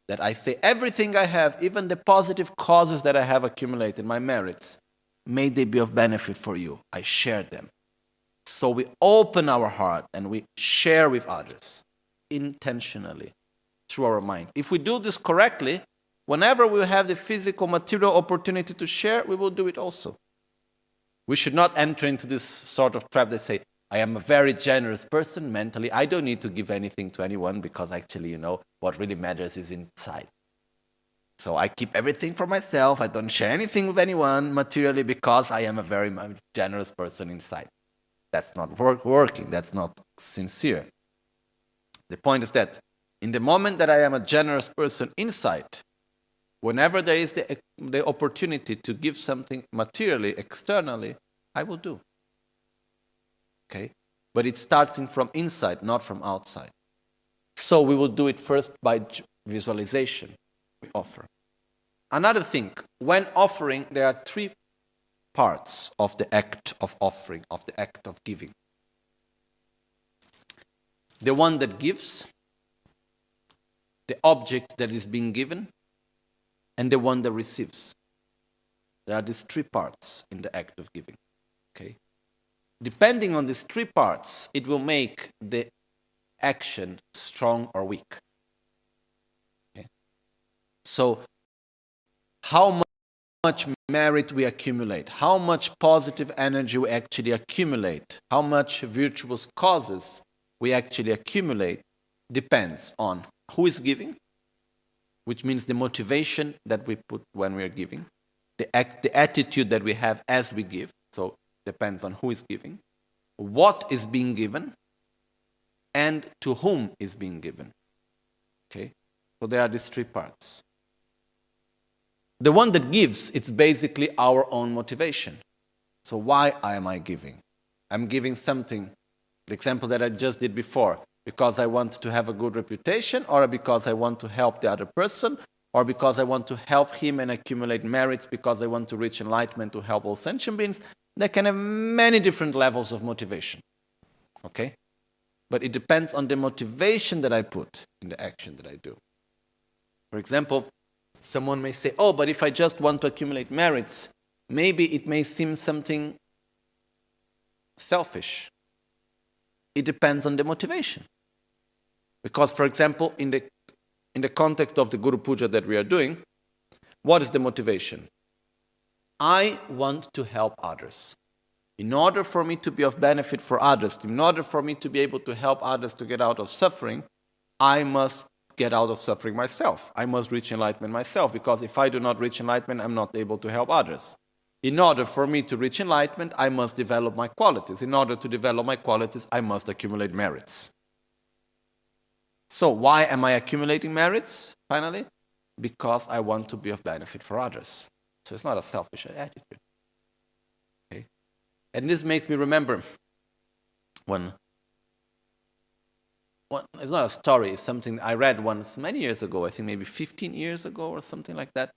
that I say everything I have, even the positive causes that I have accumulated, my merits, may they be of benefit for you. I share them. So we open our heart and we share with others intentionally through our mind. If we do this correctly, whenever we have the physical, material opportunity to share, we will do it also. We should not enter into this sort of trap that say, I am a very generous person mentally. I don't need to give anything to anyone because actually, what really matters is inside. So I keep everything for myself. I don't share anything with anyone materially because I am a very generous person inside. That's not working. That's not sincere. The point is that in the moment that I am a generous person inside, whenever there is the opportunity to give something materially, externally, I will do. Okay? But it's starting from inside, not from outside. So we will do it first by visualization. We offer. Another thing, when offering, there are 3 parts of the act of offering, of the act of giving. The one that gives, the object that is being given, and the one that receives. There are these 3 parts in the act of giving. Okay? Depending on these 3 parts, it will make the action strong or weak. Okay? So, how much merit we accumulate, how much positive energy we actually accumulate, how much virtuous causes we actually accumulate, depends on who is giving, which means the motivation that we put when we are giving, the attitude that we have as we give, so depends on who is giving, what is being given, and to whom is being given. Okay? So there are these three parts. The one that gives, it's basically our own motivation. So why am I giving? I'm giving something, the example that I just did before, because I want to have a good reputation, or because I want to help the other person, or because I want to help him and accumulate merits, because I want to reach enlightenment to help all sentient beings. They can have many different levels of motivation. Okay? But it depends on the motivation that I put in the action that I do. For example, someone may say, oh, but if I just want to accumulate merits, maybe it may seem something selfish. It depends on the motivation. Because, for example, in the context of the Guru Puja that we are doing, what is the motivation? I want to help others. In order for me to be of benefit for others, in order for me to be able to help others to get out of suffering, I must get out of suffering myself. I must reach enlightenment myself, because if I do not reach enlightenment, I'm not able to help others. In order for me to reach enlightenment, I must develop my qualities. In order to develop my qualities, I must accumulate merits. So why am I accumulating merits, finally? Because I want to be of benefit for others. So it's not a selfish attitude. Okay? And this makes me remember it's not a story, it's something I read once many years ago, I think maybe 15 years ago or something like that.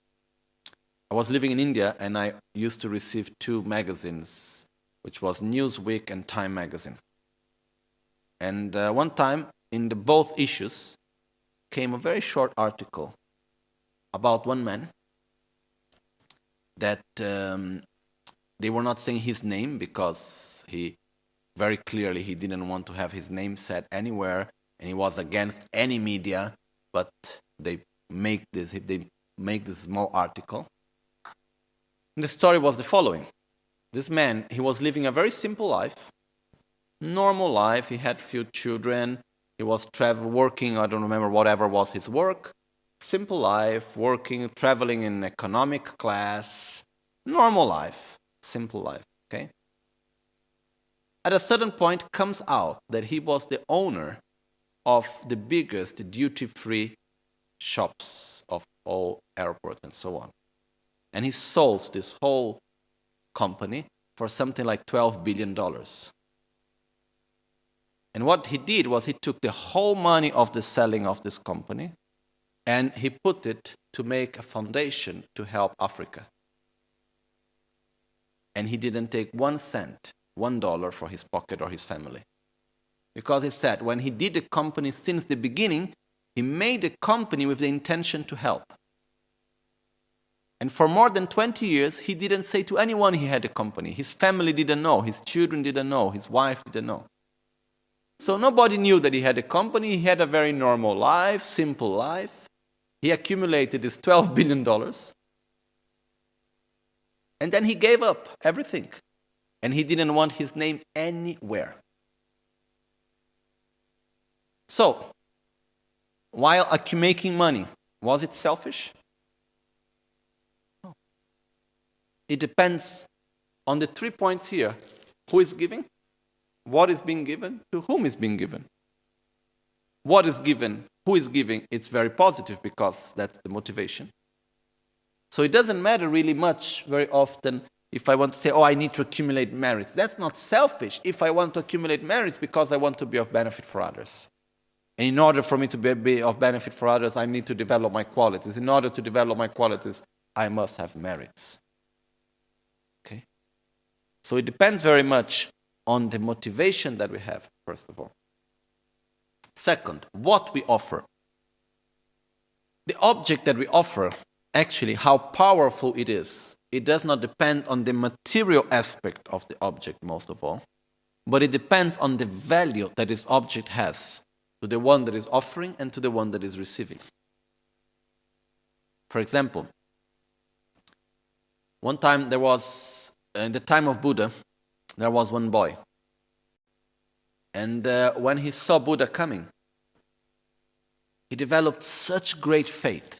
I was living in India and I used to receive two magazines, which was Newsweek and Time magazine. And one time, in both issues, came a very short article about one man that they were not saying his name, because he very clearly he didn't want to have his name said anywhere, and he was against any media, but they make this small article. And the story was the following. This man, he was living a very simple life, normal life. He had few children. He was working, I don't remember whatever was his work. Simple life, working, traveling in economic class. Normal life, simple life, okay? At a certain point comes out that he was the owner of the biggest duty-free shops of all airports and so on. And he sold this whole company for something like $12 billion. And what he did was he took the whole money of the selling of this company and he put it to make a foundation to help Africa. And he didn't take 1 cent, $1 for his pocket or his family. Because he said when he did the company since the beginning, he made the company with the intention to help. And for more than 20 years, he didn't say to anyone he had a company. His family didn't know, his children didn't know, his wife didn't know. So nobody knew that he had a company. He had a very normal life, simple life. He accumulated this $12 billion. And then he gave up everything. And he didn't want his name anywhere. So, while making money, was it selfish? No. It depends on the 3 points here. Who is giving? What is being given? To whom is being given? What is given? Who is giving? It's very positive because that's the motivation. So it doesn't matter really much very often if I want to say, oh, I need to accumulate merits. That's not selfish. If I want to accumulate merits because I want to be of benefit for others. And in order for me to be of benefit for others, I need to develop my qualities. In order to develop my qualities, I must have merits. Okay? So it depends very much on the motivation that we have, first of all. Second, what we offer. The object that we offer, actually, how powerful it is, it does not depend on the material aspect of the object, most of all, but it depends on the value that this object has to the one that is offering and to the one that is receiving. For example, one time there was, in the time of Buddha, there was one boy. And when he saw Buddha coming, he developed such great faith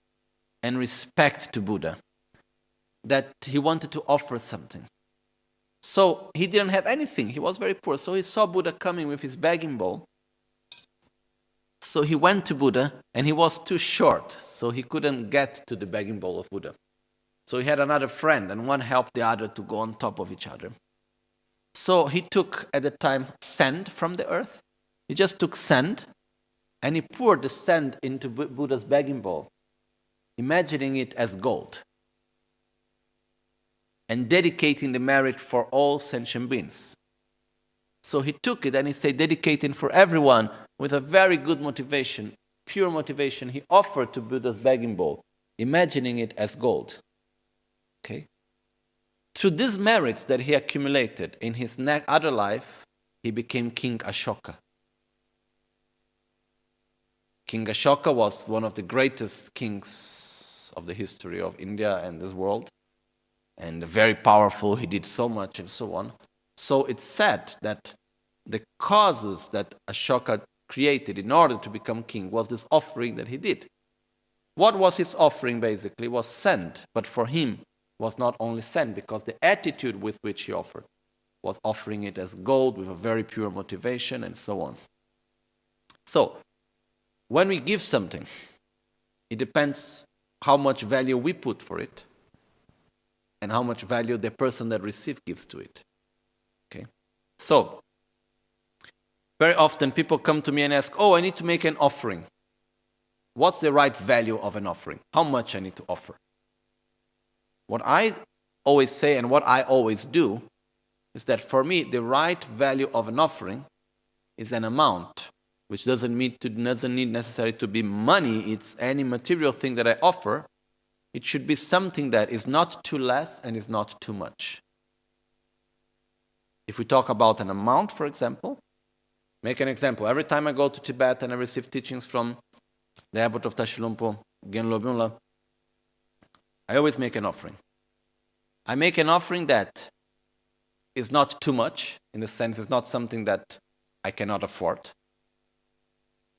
and respect to Buddha that he wanted to offer something. So he didn't have anything. He was very poor. So he saw Buddha coming with his begging bowl. So he went to Buddha, and he was too short, so he couldn't get to the begging bowl of Buddha. So he had another friend, and one helped the other to go on top of each other. So he took, at the time, sand from the earth. He just took sand, and he poured the sand into Buddha's begging bowl, imagining it as gold, and dedicating the merit for all sentient beings. So he took it and he said, dedicating for everyone with a very good motivation, pure motivation, he offered to Buddha's begging bowl, imagining it as gold. Okay? Through these merits that he accumulated in his other life, he became King Ashoka. King Ashoka was one of the greatest kings of the history of India and this world, and very powerful. He did so much and so on. So it's said that the causes that Ashoka created in order to become king was this offering that he did. What was his offering basically? Was sand, but for him was not only sand, because the attitude with which he offered was offering it as gold with a very pure motivation and so on. So, when we give something, it depends how much value we put for it and how much value the person that receives gives to it. Okay? So, very often people come to me and ask, I need to make an offering. What's the right value of an offering? How much I need to offer? What I always say and what I always do is that for me, the right value of an offering is an amount, which doesn't need necessarily to be money. It's any material thing that I offer. It should be something that is not too less and is not too much. If we talk about an amount, for example, make an example. Every time I go to Tibet and I receive teachings from the abbot of Tashilumpo, Genlo Bunla, I always make an offering. I make an offering that is not too much, in the sense it's not something that I cannot afford.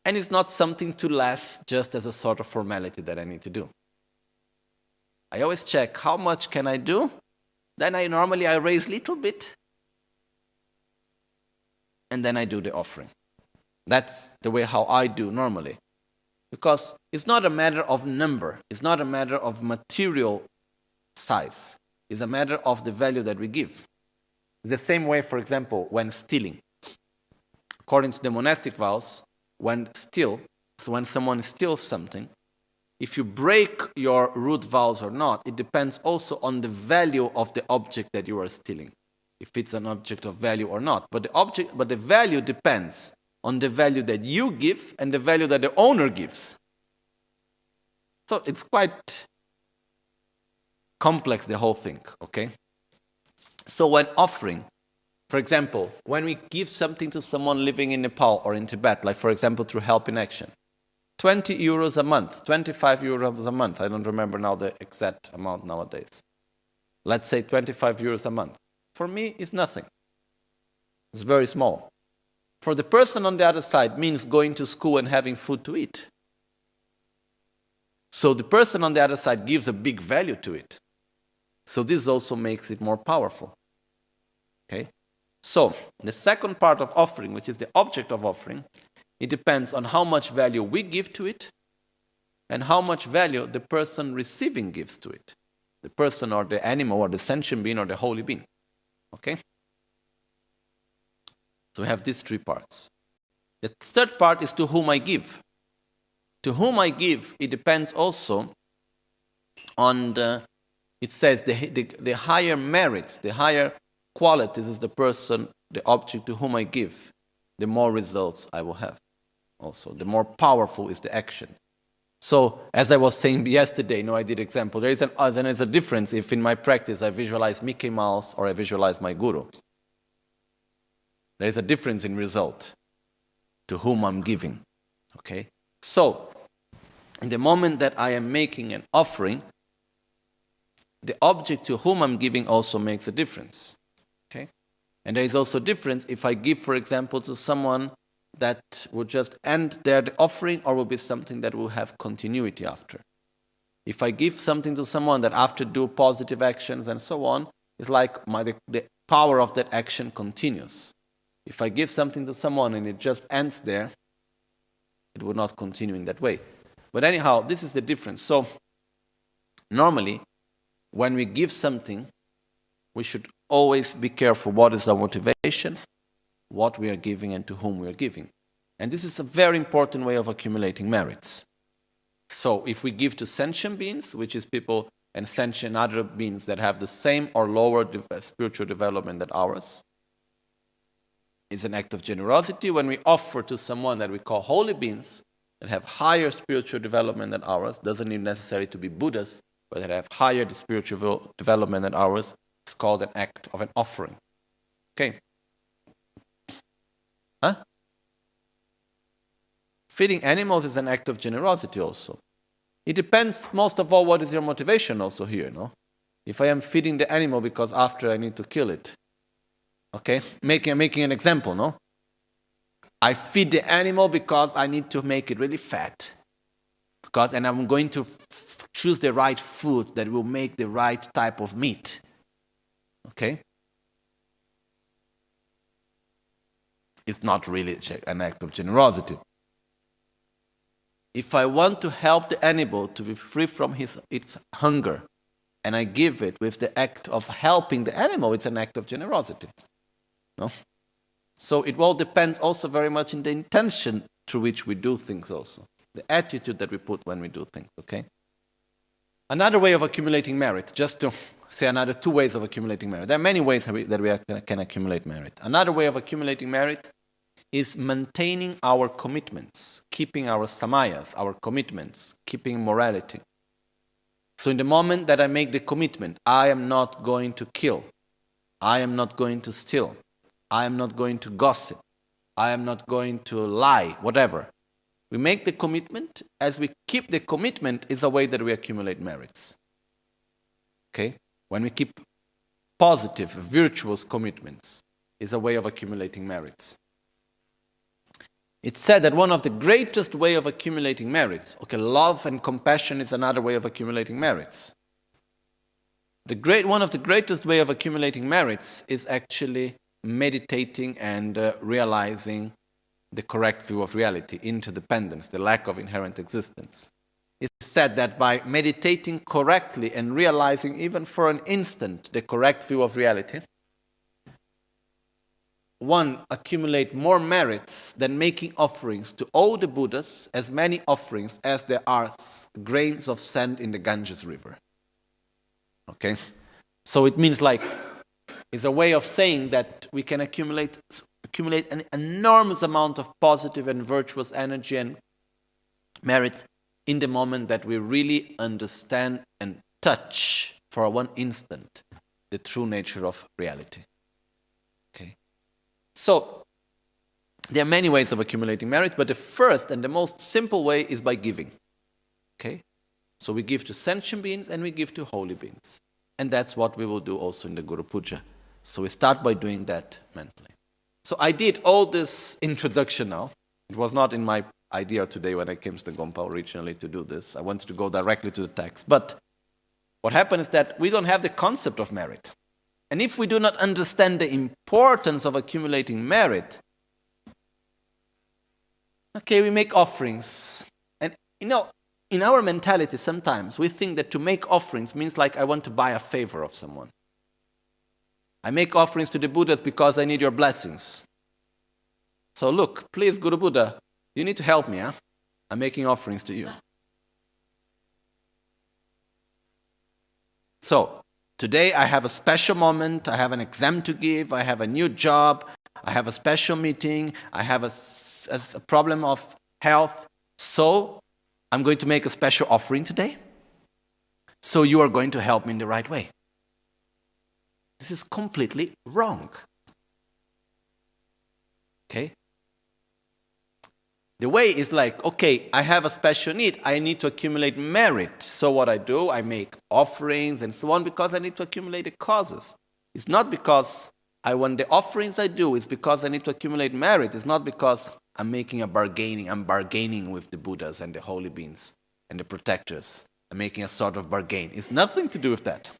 And it's not something too less, just as a sort of formality that I need to do. I always check how much can I do. Then I raise a little bit. And then I do the offering. That's the way how I do normally. Because it's not a matter of number. It's not a matter of material size. It's a matter of the value that we give. It's the same way, for example, when stealing. According to the monastic vows, when someone steals something, if you break your root vows or not, it depends also on the value of the object that you are stealing. If it's an object of value or not. But the value depends on the value that you give and the value that the owner gives. So it's quite complex, the whole thing, okay? So when offering, for example, when we give something to someone living in Nepal or in Tibet, like for example through Help in Action, 20 euros a month, 25 euros a month, I don't remember now the exact amount nowadays. Let's say 25 euros a month. For me, it's nothing. It's very small. For the person on the other side, means going to school and having food to eat. So the person on the other side gives a big value to it. So this also makes it more powerful. Okay? So, the second part of offering, which is the object of offering, it depends on how much value we give to it and how much value the person receiving gives to it. The person or the animal or the sentient being or the holy being. Okay? So we have these three parts. The third part is to whom I give. To whom I give, it depends also on it says the higher merits, the higher qualities is the person, the object to whom I give, the more results I will have. Also, the more powerful is the action. So, as I was saying yesterday, I did example. There is a difference if in my practice I visualize Mickey Mouse or I visualize my guru. There is a difference in result to whom I'm giving. Okay? So, in the moment that I am making an offering, the object to whom I'm giving also makes a difference. Okay? And there is also a difference if I give, for example, to someone that will just end there the offering or will be something that will have continuity after. If I give something to someone that after do positive actions and so on, it's like the power of that action continues. If I give something to someone and it just ends there, it will not continue in that way. But anyhow, this is the difference. So normally, when we give something, we should always be careful what is our motivation, what we are giving, and to whom we are giving. And this is a very important way of accumulating merits. So if we give to sentient beings, which is people and sentient other beings that have the same or lower spiritual development than ours, it's an act of generosity. When we offer to someone that we call holy beings, that have higher spiritual development than ours, doesn't need necessarily to be Buddhas, but that have higher spiritual development than ours, it's called an act of an offering. Okay? Huh? Feeding animals is an act of generosity also. It depends most of all what is your motivation also here, no? If I am feeding the animal because after I need to kill it, okay? Making an example, no? I feed the animal because I need to make it really fat. And I'm going to choose the right food that will make the right type of meat. Okay? It's not really an act of generosity. If I want to help the animal to be free from its hunger, and I give it with the act of helping the animal, it's an act of generosity. No? So it all depends also very much in the intention through which we do things also. The attitude that we put when we do things, okay? Another way of accumulating merit, just to say another 2 ways of accumulating merit. There are many ways that we can accumulate merit. Another way of accumulating merit is maintaining our commitments, keeping our samayas, our commitments, keeping morality. So in the moment that I make the commitment, I am not going to kill, I am not going to steal, I am not going to gossip, I am not going to lie, whatever. We make the commitment. As we keep the commitment is a way that we accumulate merits. Okay? When we keep positive, virtuous commitments is a way of accumulating merits. It's said that one of the greatest way of accumulating merits, okay, love and compassion is another way of accumulating merits. One of the greatest way of accumulating merits is actually meditating and realizing the correct view of reality, interdependence, the lack of inherent existence. It's said that by meditating correctly and realizing even for an instant the correct view of reality, one accumulate more merits than making offerings to all the Buddhas, as many offerings as there are grains of sand in the Ganges River. Okay? So it means it's a way of saying that we can accumulate an enormous amount of positive and virtuous energy and merits in the moment that we really understand and touch for one instant the true nature of reality. Okay? So, there are many ways of accumulating merit, but the first and the most simple way is by giving. Okay? So we give to sentient beings and we give to holy beings. And that's what we will do also in the Guru Puja. So we start by doing that mentally. So I did all this introduction now. It was not in my idea today when I came to the Gompa originally to do this. I wanted to go directly to the text. But what happened is that we don't have the concept of merit. And if we do not understand the importance of accumulating merit, okay, we make offerings. And in our mentality sometimes we think that to make offerings means like I want to buy a favor of someone. I make offerings to the Buddhas because I need your blessings. So look, please, Guru Buddha, you need to help me, huh? I'm making offerings to you. So, today I have a special moment, I have an exam to give, I have a new job, I have a special meeting, I have a problem of health. So, I'm going to make a special offering today. So you are going to help me in the right way. This is completely wrong. Okay? The way is like, okay, I have a special need. I need to accumulate merit. So what I do, I make offerings and so on because I need to accumulate the causes. It's not because I want the offerings I do. It's because I need to accumulate merit. It's not because I'm making a bargaining. I'm bargaining with the Buddhas and the holy beings and the protectors. making a sort of bargain. It's nothing to do with that.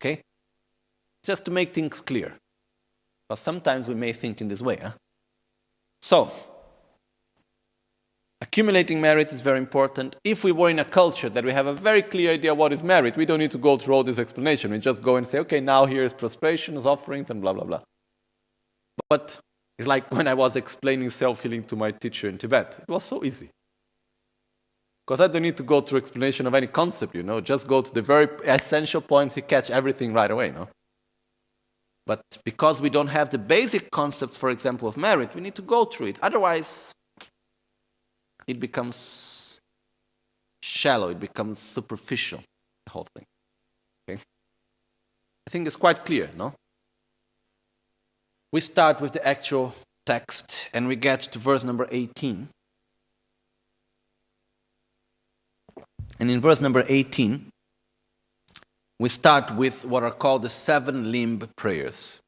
Okay? Just to make things clear. But sometimes we may think in this way. So, accumulating merit is very important. If we were in a culture that we have a very clear idea what is merit, we don't need to go through all this explanation. We just go and say, okay, now here is prostrations, offerings, and blah, blah, blah. But it's like when I was explaining self-healing to my teacher in Tibet. It was so easy. Because I don't need to go through explanation of any concept, just go to the very essential points, you catch everything right away, But because we don't have the basic concepts, for example, of merit, we need to go through it. Otherwise, it becomes shallow, it becomes superficial, the whole thing. Okay? I think it's quite clear, no? We start with the actual text and we get to verse number 18. And in verse number 18, we start with what are called the 7 limb prayers.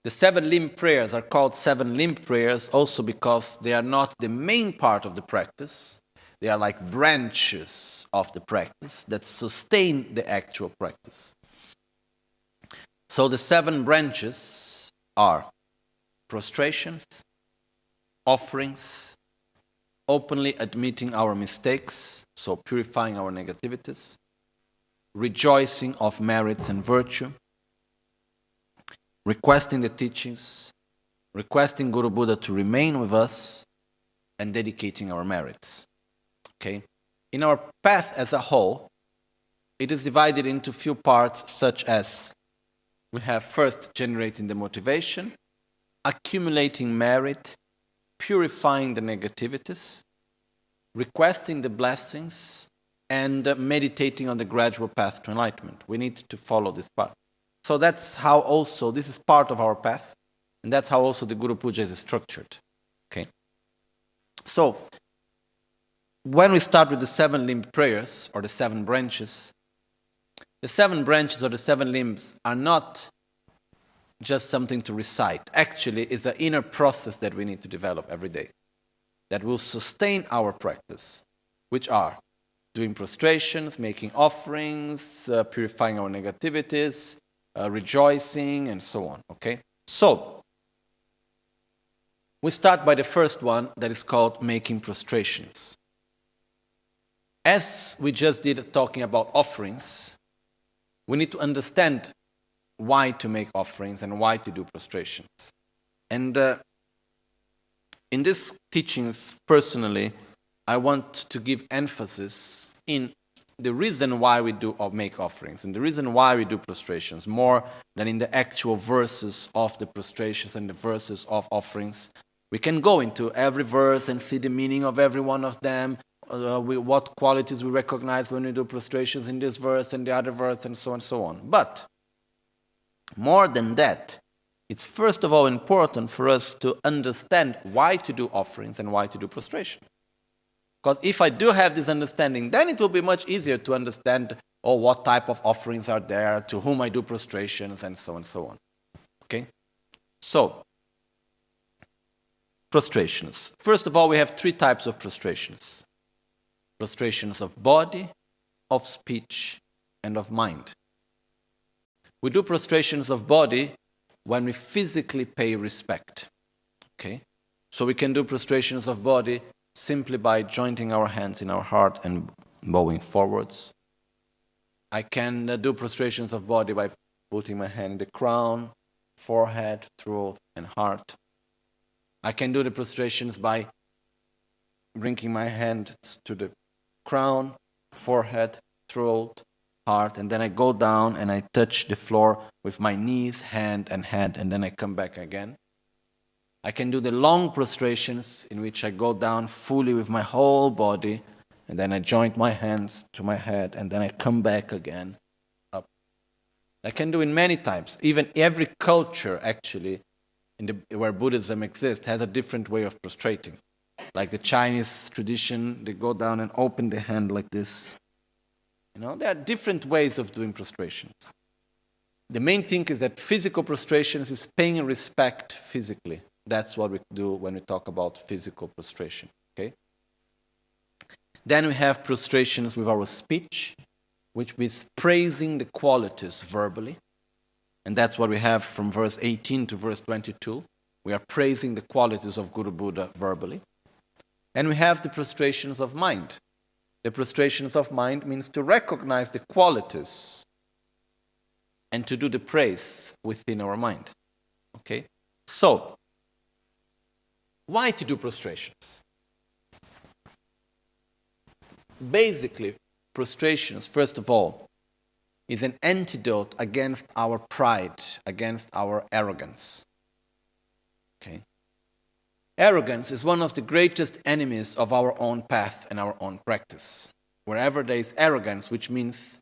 The 7 limb prayers are called 7 limb prayers also because they are not the main part of the practice. They are like branches of the practice that sustain the actual practice. So the 7 branches are prostrations, offerings, openly admitting our mistakes, so purifying our negativities, rejoicing of merits and virtue, requesting the teachings, requesting Guru Buddha to remain with us, and dedicating our merits. Okay? In our path as a whole, it is divided into few parts such as we have first generating the motivation, accumulating merit, purifying the negativities, requesting the blessings, and meditating on the gradual path to enlightenment. We need to follow this path. So that's how also, this is part of our path, and that's how also the Guru Puja is structured. Okay. So, when we start with the 7 limb prayers, or the 7 branches, the 7 branches or the 7 limbs are not just something to recite. Actually, it's an inner process that we need to develop every day that will sustain our practice, which are doing prostrations, making offerings, purifying our negativities, rejoicing, and so on. Okay? So, we start by the first one that is called making prostrations. As we just did talking about offerings, we need to understand why to make offerings and why to do prostrations. And in these teachings, personally, I want to give emphasis in the reason why we do or make offerings and the reason why we do prostrations more than in the actual verses of the prostrations and the verses of offerings. We can go into every verse and see the meaning of every one of them, what qualities we recognize when we do prostrations in this verse and the other verse, and so on and so on. But more than that, it's first of all important for us to understand why to do offerings and why to do prostrations. Because if I do have this understanding, then it will be much easier to understand what type of offerings are there, to whom I do prostrations, and so on and so on. Okay? So, prostrations. First of all, we have 3 types of prostrations. Prostrations of body, of speech, and of mind. We do prostrations of body when we physically pay respect. Okay? So we can do prostrations of body simply by jointing our hands in our heart and bowing forwards. I can do prostrations of body by putting my hand in the crown, forehead, throat, and heart. I can do the prostrations by bringing my hand to the crown, forehead, throat, heart, and then I go down and I touch the floor with my knees, hand, and head, and then I come back again. I can do the long prostrations in which I go down fully with my whole body, and then I joint my hands to my head, and then I come back again up. I can do in many types. Even every culture, actually, where Buddhism exists, has a different way of prostrating. Like the Chinese tradition, they go down and open the hand like this. There are different ways of doing prostrations. The main thing is that physical prostrations is paying respect physically. That's what we do when we talk about physical prostration. Okay? Then we have prostrations with our speech, which is praising the qualities verbally. And that's what we have from verse 18 to verse 22. We are praising the qualities of Guru Buddha verbally. And we have the prostrations of mind. The prostrations of mind means to recognize the qualities and to do the praise within our mind. Okay? So, why to do prostrations? Basically, prostrations, first of all, is an antidote against our pride, against our arrogance. Okay? Arrogance is one of the greatest enemies of our own path and our own practice. Wherever there is arrogance, which means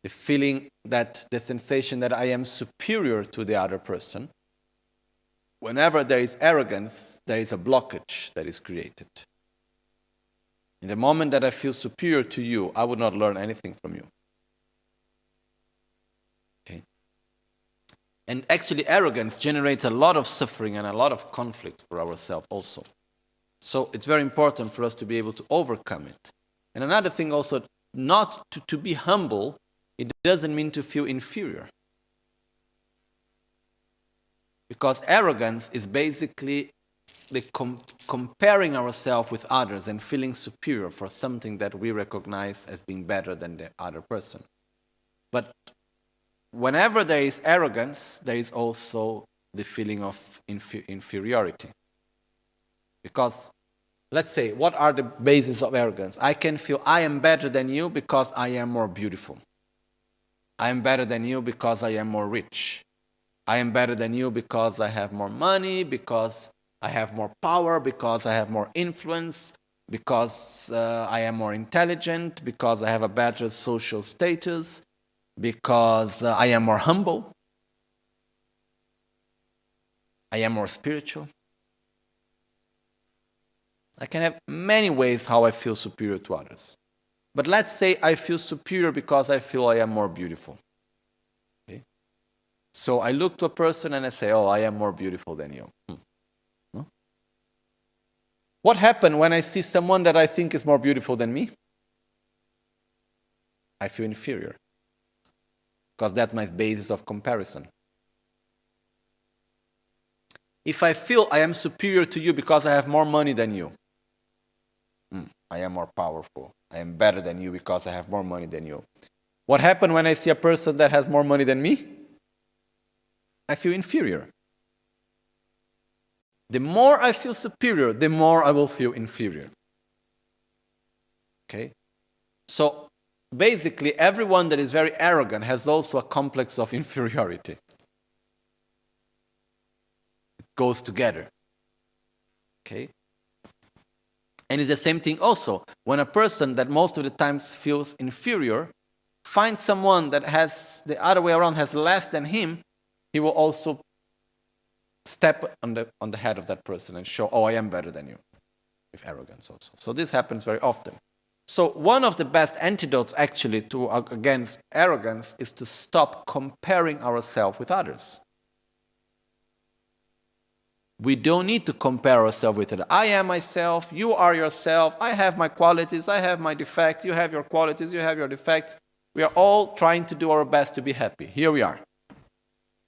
the feeling that, the sensation that I am superior to the other person, whenever there is arrogance, there is a blockage that is created. In the moment that I feel superior to you, I would not learn anything from you. Okay? And actually, arrogance generates a lot of suffering and a lot of conflict for ourselves also. So it's very important for us to be able to overcome it. And another thing also, not to be humble, it doesn't mean to feel inferior. Because arrogance is basically the comparing ourselves with others and feeling superior for something that we recognize as being better than the other person. But whenever there is arrogance, there is also the feeling of inferiority. Because, let's say, what are the bases of arrogance? I can feel I am better than you because I am more beautiful. I am better than you because I am more rich. I am better than you because I have more money, because I have more power, because I have more influence, because I am more intelligent, because I have a better social status, because I am more humble, I am more spiritual. I can have many ways how I feel superior to others. But let's say I feel superior because I feel I am more beautiful. Okay? So I look to a person and I say, oh, I am more beautiful than you. No? What happens when I see someone that I think is more beautiful than me? I feel inferior. Because that's my basis of comparison. If I feel I am superior to you because I have more money than you, I am more powerful. I am better than you because I have more money than you. What happens when I see a person that has more money than me? I feel inferior. The more I feel superior, the more I will feel inferior. Okay? So, basically, everyone that is very arrogant has also a complex of inferiority. It goes together. Okay? And it's the same thing also. When a person that most of the times feels inferior finds someone that has, the other way around, has less than him, he will also step on the head of that person and show, oh, I am better than you. With arrogance also. So this happens very often. So one of the best antidotes actually against arrogance is to stop comparing ourselves with others. We don't need to compare ourselves with others. I am myself, you are yourself, I have my qualities, I have my defects, you have your qualities, you have your defects. We are all trying to do our best to be happy. Here we are.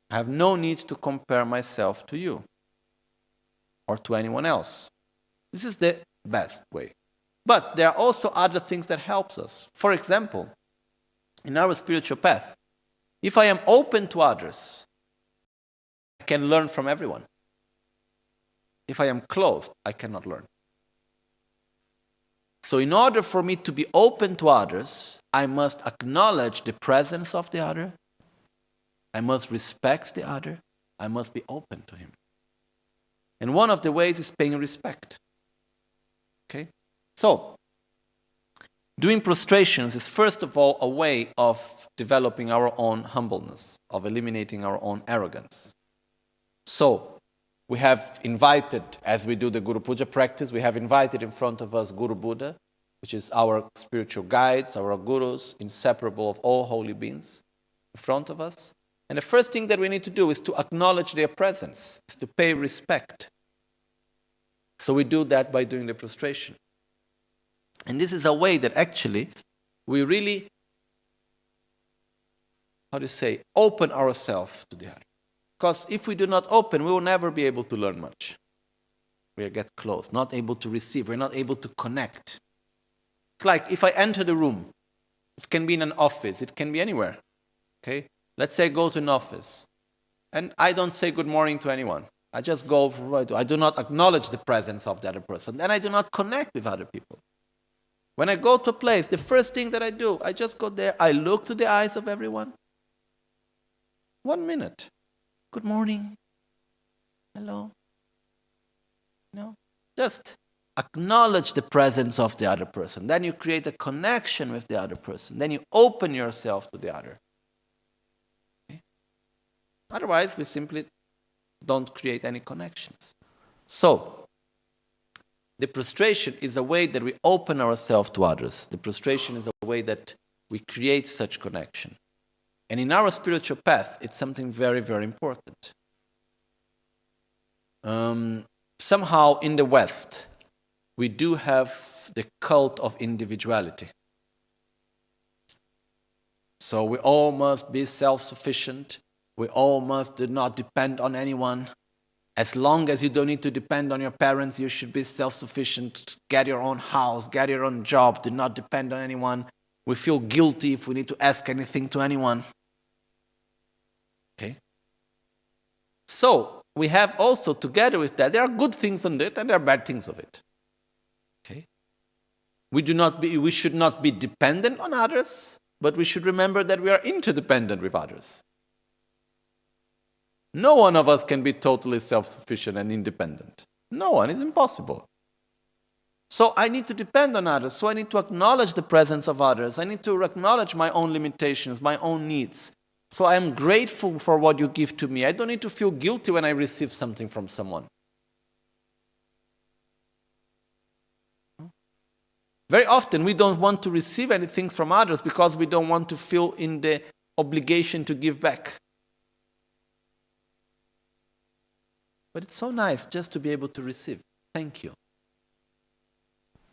I have no need to compare myself to you or to anyone else. This is the best way. But there are also other things that help us. For example, in our spiritual path, if I am open to others, I can learn from everyone. If I am closed, I cannot learn. So in order for me to be open to others, I must acknowledge the presence of the other. I must respect the other. I must be open to him. And one of the ways is paying respect. Okay? So, doing prostrations is first of all a way of developing our own humbleness, of eliminating our own arrogance. So, we have invited, as we do the Guru Puja practice, we have invited in front of us Guru Buddha, which is our spiritual guides, our gurus, inseparable of all holy beings, in front of us. And the first thing that we need to do is to acknowledge their presence, is to pay respect. So we do that by doing the prostration. And this is a way that actually we really, open ourselves to the other. Because if we do not open, we will never be able to learn much. We get closed, not able to receive, we're not able to connect. It's like if I enter the room, it can be in an office, it can be anywhere. Okay? Let's say I go to an office, and I don't say good morning to anyone. I just go, I do not acknowledge the presence of the other person. Then I do not connect with other people. When I go to a place, the first thing that I do, I just go there, I look to the eyes of everyone. 1 minute. Good morning. Hello. Just acknowledge the presence of the other person. Then you create a connection with the other person. Then you open yourself to the other. Okay? Otherwise, we simply don't create any connections. So, the prostration is a way that we open ourselves to others. The prostration is a way that we create such connection. And in our spiritual path, it's something very, very important. Somehow in the West, we do have the cult of individuality. So we all must be self-sufficient. We all must do not depend on anyone. As long as you don't need to depend on your parents, you should be self-sufficient. Get your own house, get your own job, do not depend on anyone. We feel guilty if we need to ask anything to anyone. Okay? So, we have also, together with that, there are good things in it and there are bad things of it. Okay? We should not be dependent on others, but we should remember that we are interdependent with others. No one of us can be totally self-sufficient and independent. No one, it's impossible. So I need to depend on others, so I need to acknowledge the presence of others. I need to acknowledge my own limitations, my own needs. So I am grateful for what you give to me. I don't need to feel guilty when I receive something from someone. Very often we don't want to receive anything from others because we don't want to feel in the obligation to give back. But it's so nice just to be able to receive. Thank you.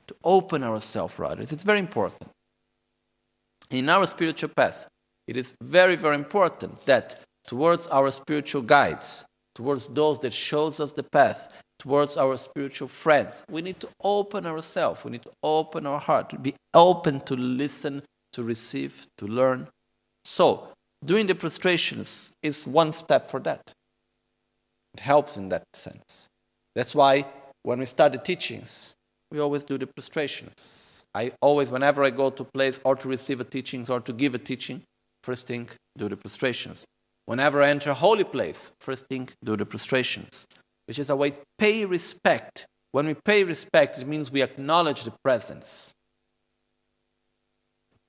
To open ourselves, rather. It's very important. In our spiritual path, it is very, very important that towards our spiritual guides, towards those that shows us the path, towards our spiritual friends, we need to open ourselves. We need to open our heart, to be open to listen, to receive, to learn. So, doing the prostrations is one step for that. It helps in that sense. That's why when we start the teachings, we always do the prostrations. I always, whenever I go to a place or to receive a teaching or to give a teaching, first thing, do the prostrations. Whenever I enter a holy place, first thing, do the prostrations. Which is a way to pay respect. When we pay respect, it means we acknowledge the presence.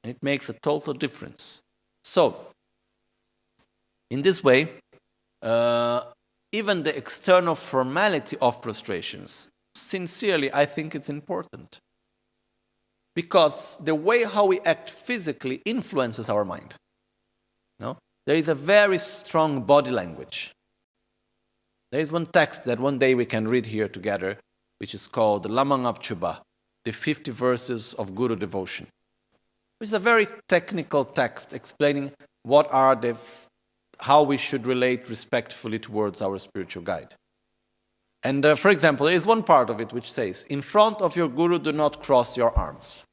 And it makes a total difference. So, in this way, even the external formality of prostrations, sincerely, I think it's important. Because the way how we act physically influences our mind. No? There is a very strong body language. There is one text that one day we can read here together, which is called the Lama, the 50 verses of Guru devotion. Which is a very technical text explaining what are how we should relate respectfully towards our spiritual guide. And for example, there is one part of it which says, in front of your Guru, do not cross your arms.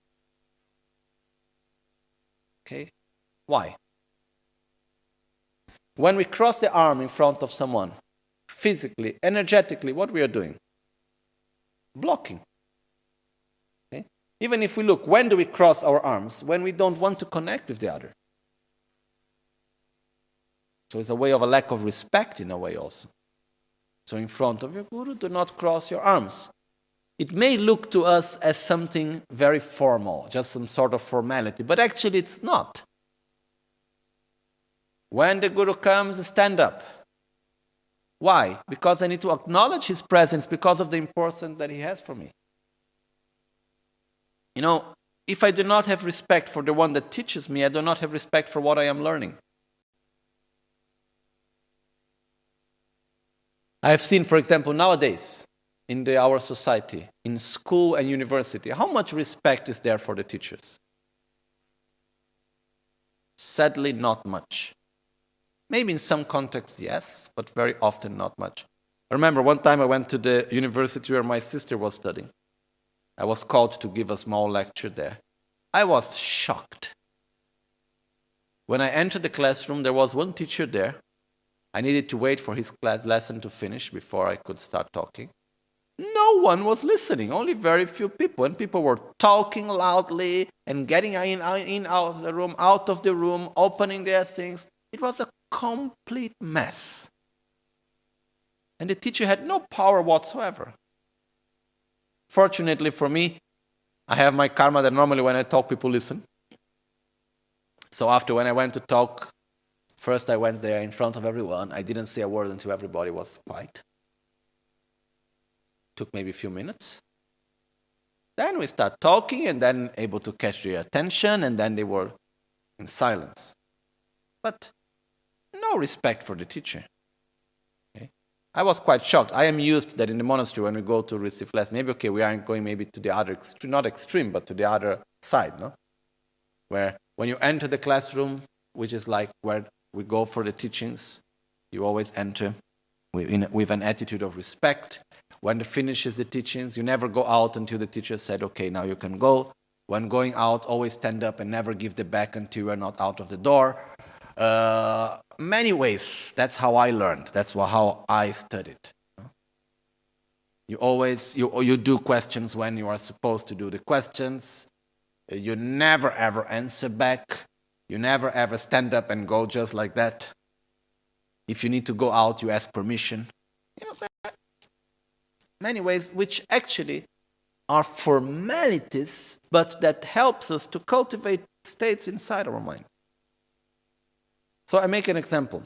Okay? Why? When we cross the arm in front of someone, physically, energetically, what we are doing? Blocking. Okay? Even if we look, when do we cross our arms? When we don't want to connect with the other. So it's a way of a lack of respect in a way also. So in front of your Guru, do not cross your arms. It may look to us as something very formal, just some sort of formality, but actually it's not. When the Guru comes, stand up. Why? Because I need to acknowledge his presence because of the importance that he has for me. You know, if I do not have respect for the one that teaches me, I do not have respect for what I am learning. I have seen, for example, nowadays, in our society, in school and university, how much respect is there for the teachers? Sadly, not much. Maybe in some contexts, yes, but very often not much. I remember one time I went to the university where my sister was studying. I was called to give a small lecture there. I was shocked. When I entered the classroom, there was one teacher there. I needed to wait for his class lesson to finish before I could start talking. No one was listening, only very few people. And people were talking loudly and getting out of the room, opening their things. It was a complete mess. And the teacher had no power whatsoever. Fortunately for me, I have my karma that normally when I talk, people listen. So after when I went to talk, first I went there in front of everyone. I didn't say a word until everybody was quiet. Took maybe a few minutes. Then we start talking and then able to catch their attention, and then they were in silence. But no respect for the teacher. Okay? I was quite shocked. I am used that in the monastery when we go to receive lessons, maybe okay, we aren't going maybe to the other extreme, not extreme, but to the other side, no? Where when you enter the classroom, which is like where we go for the teachings, you always enter with an attitude of respect. When it finishes the teachings, you never go out until the teacher said, okay, now you can go. When going out, always stand up and never give the back until you are not out of the door. Many ways, that's how I learned. That's how I studied. You always, you do questions when you are supposed to do the questions. You never ever answer back. You never ever stand up and go just like that. If you need to go out, you ask permission. You know, many ways which actually are formalities, but that helps us to cultivate states inside our mind. So I make an example.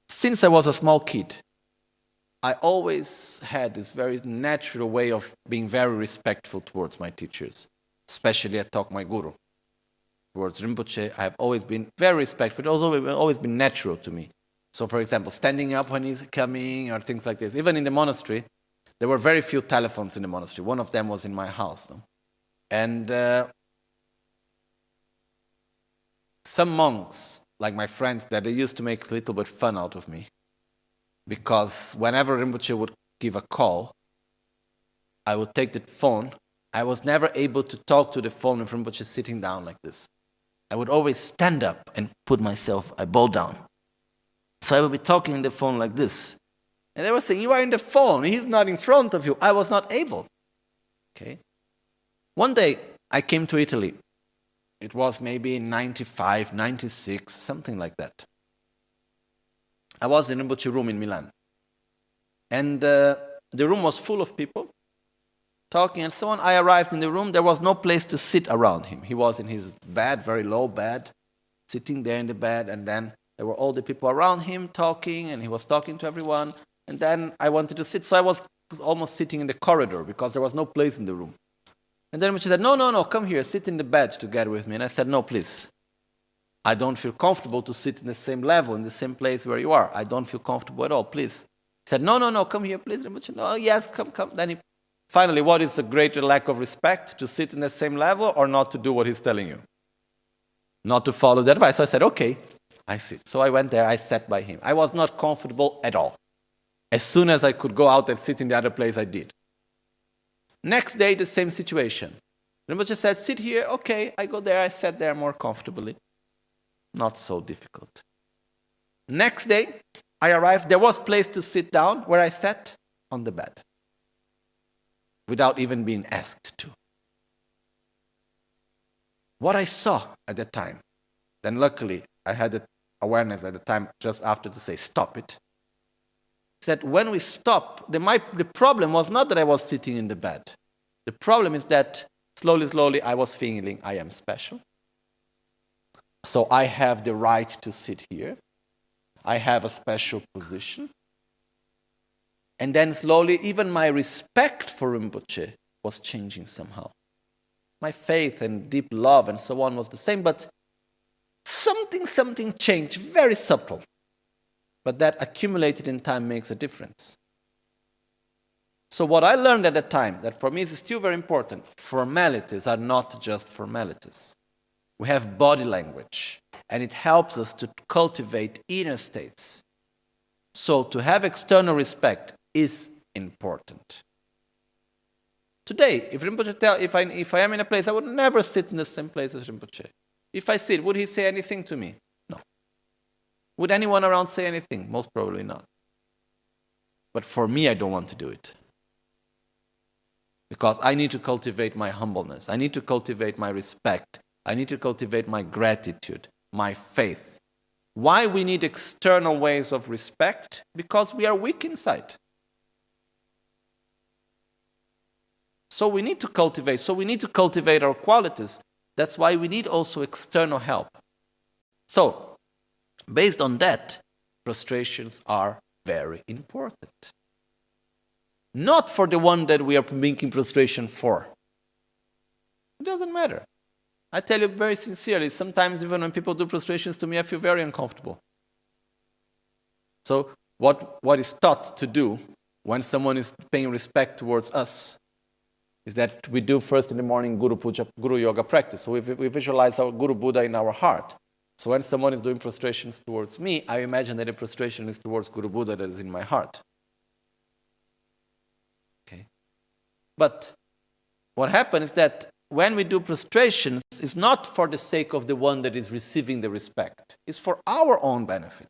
Since I was a small kid, I always had this very natural way of being very respectful towards my teachers, especially at Tok my Guru. Towards Rinpoche, I have always been very respectful. It's always been natural to me. So, for example, standing up when he's coming or things like this. Even in the monastery, there were very few telephones in the monastery. One of them was in my house. No? And some monks, like my friends, that they used to make a little bit fun out of me. Because whenever Rinpoche would give a call, I would take the phone. I was never able to talk to the phone with Rinpoche sitting down like this. I would always stand up and I bow down. So I would be talking in the phone like this. And they were saying, you are in the phone, he's not in front of you. I was not able. Okay. One day, I came to Italy. It was maybe 95, 96, something like that. I was in Rinpoche room in Milan. And the room was full of people, talking and so on. I arrived in the room. There was no place to sit around him. He was in his bed, very low bed, sitting there in the bed. And then there were all the people around him talking, and he was talking to everyone. And then I wanted to sit. So I was almost sitting in the corridor because there was no place in the room. And then she said, no, come here, sit in the bed together with me. And I said, no, please. I don't feel comfortable to sit in the same level, in the same place where you are. I don't feel comfortable at all, please. He said, no, come here, please. No, yes, come. Then finally, what is a greater lack of respect? To sit in the same level or not to do what he's telling you? Not to follow the advice. So I said, okay, I sit. So I went there, I sat by him. I was not comfortable at all. As soon as I could go out and sit in the other place, I did. Next day, the same situation. Rinpoche said, sit here. Okay, I go there. I sat there more comfortably. Not so difficult. Next day, I arrived. There was place to sit down where I sat on the bed without even being asked to. What I saw at that time, then luckily I had the awareness at the time just after to say, stop it. That when we stop, the problem was not that I was sitting in the bed. The problem is that slowly I was feeling I am special. So I have the right to sit here. I have a special position. And then slowly, even my respect for Rinpoche was changing somehow. My faith and deep love and so on was the same, but something changed, very subtle. But that accumulated in time makes a difference. So what I learned at that time, that for me is still very important, formalities are not just formalities. We have body language, and it helps us to cultivate inner states. So to have external respect is important. Today, if Rinpoche if I am in a place, I would never sit in the same place as Rinpoche. If I sit, would he say anything to me? No. Would anyone around say anything? Most probably not. But for me, I don't want to do it. Because I need to cultivate my humbleness. I need to cultivate my respect. I need to cultivate my gratitude, my faith. Why we need external ways of respect? Because we are weak inside. So we need to cultivate our qualities. That's why we need also external help. So, based on that, prostrations are very important. Not for the one that we are making prostration for. It doesn't matter. I tell you very sincerely, sometimes even when people do prostrations to me, I feel very uncomfortable. So what is taught to do when someone is paying respect towards us is that we do first in the morning Guru Puja, Guru Yoga practice. So we visualize our Guru Buddha in our heart. So when someone is doing prostrations towards me, I imagine that the prostration is towards Guru Buddha that is in my heart. Okay. But what happens is that when we do prostrations, it's not for the sake of the one that is receiving the respect. It's for our own benefit.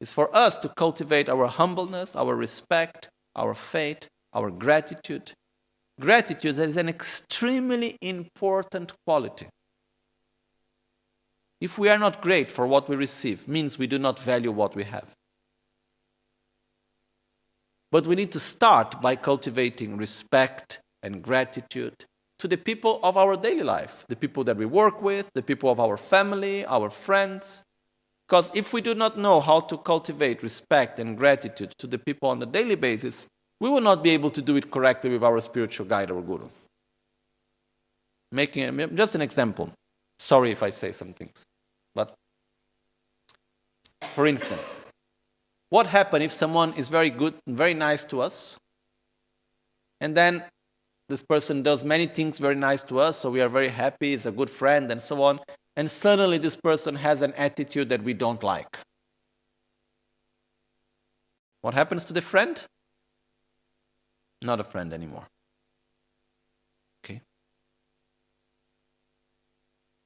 It's for us to cultivate our humbleness, our respect, our faith, our gratitude. Gratitude is an extremely important quality. If we are not great for what we receive, means we do not value what we have. But we need to start by cultivating respect and gratitude to the people of our daily life, the people that we work with, the people of our family, our friends. Because if we do not know how to cultivate respect and gratitude to the people on a daily basis, we will not be able to do it correctly with our spiritual guide or guru. Making just an example. Sorry if I say some things. But for instance, what happens if someone is very good and very nice to us, and then this person does many things very nice to us, so we are very happy, is a good friend, and so on, and suddenly this person has an attitude that we don't like. What happens to the friend? Not a friend anymore. Okay.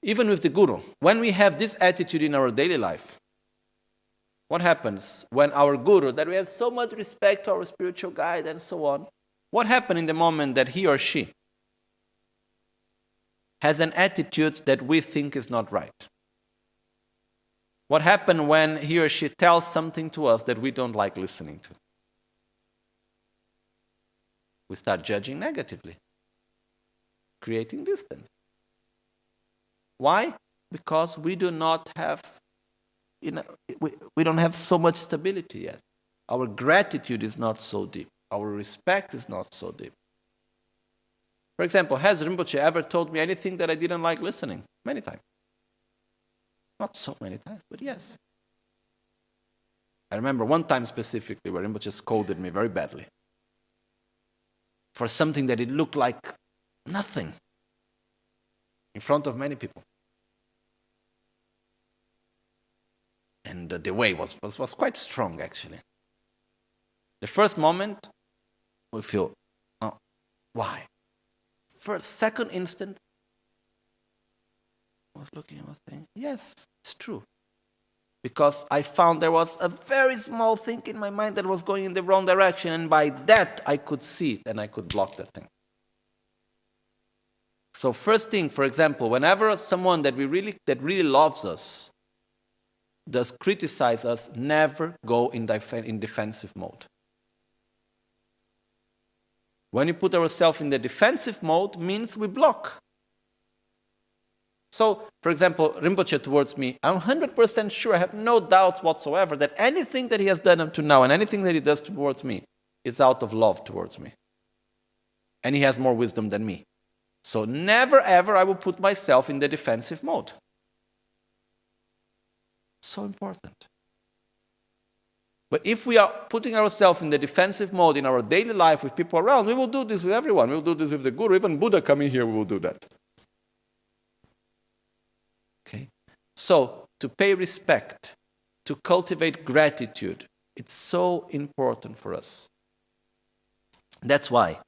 Even with the guru, when we have this attitude in our daily life, what happens when our guru, that we have so much respect to our spiritual guide and so on, what happens in the moment that he or she has an attitude that we think is not right? What happens when he or she tells something to us that we don't like listening to? We start judging negatively, creating distance. Why? Because we do not have, we don't have so much stability yet. Our gratitude is not so deep. Our respect is not so deep. For example, has Rinpoche ever told me anything that I didn't like listening? Many times. Not so many times, but yes. I remember one time specifically where Rinpoche scolded me very badly for something that it looked like nothing in front of many people. And the way was quite strong, actually. The first moment, we feel, oh, why? Second instant, I was looking and was thinking, yes, it's true. Because I found there was a very small thing in my mind that was going in the wrong direction, and by that I could see it and I could block that thing. So first thing, for example, whenever someone that really loves us does criticize us, never go in defensive mode. When we put ourselves in the defensive mode, means we block. So, for example, Rinpoche towards me, I'm 100% sure, I have no doubts whatsoever that anything that he has done up to now and anything that he does towards me is out of love towards me. And he has more wisdom than me. So never ever I will put myself in the defensive mode. So important. But if we are putting ourselves in the defensive mode in our daily life with people around, we will do this with everyone. We will do this with the Guru. Even Buddha coming here, we will do that. Okay? So, to pay respect, to cultivate gratitude, it's so important for us. That's why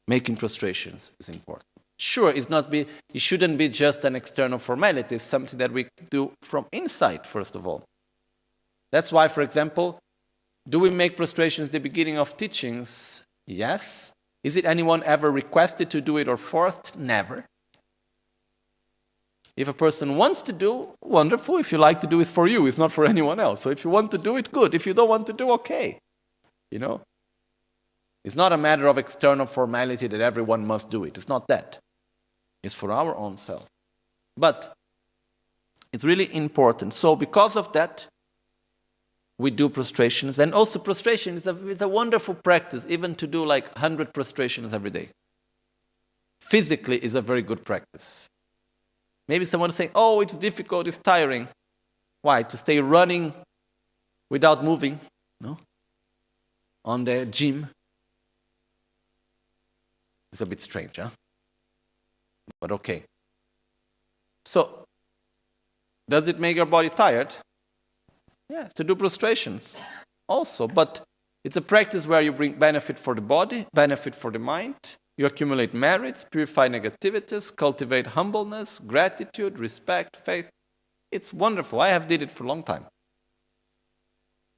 making prostrations is important. Sure, it shouldn't be just an external formality. It's something that we do from inside, first of all. That's why, for example, do we make prostrations at the beginning of teachings? Yes. Is it anyone ever requested to do it or forced? Never. If a person wants to do, wonderful. If you like to do, it's for you. It's not for anyone else. So if you want to do it, good. If you don't want to do, okay. It's not a matter of external formality that everyone must do it. It's not that. It's for our own self. But it's really important. So because of that, we do prostrations. And also prostration is a wonderful practice, even to do like 100 prostrations every day. Physically is a very good practice. Maybe someone is saying, oh, it's difficult, it's tiring. Why? To stay running without moving, on the gym. It's a bit strange, huh? But okay. So, does it make your body tired? Yes, to do prostrations also. But it's a practice where you bring benefit for the body, benefit for the mind. You accumulate merits, purify negativities, cultivate humbleness, gratitude, respect, faith. It's wonderful. I have did it for a long time.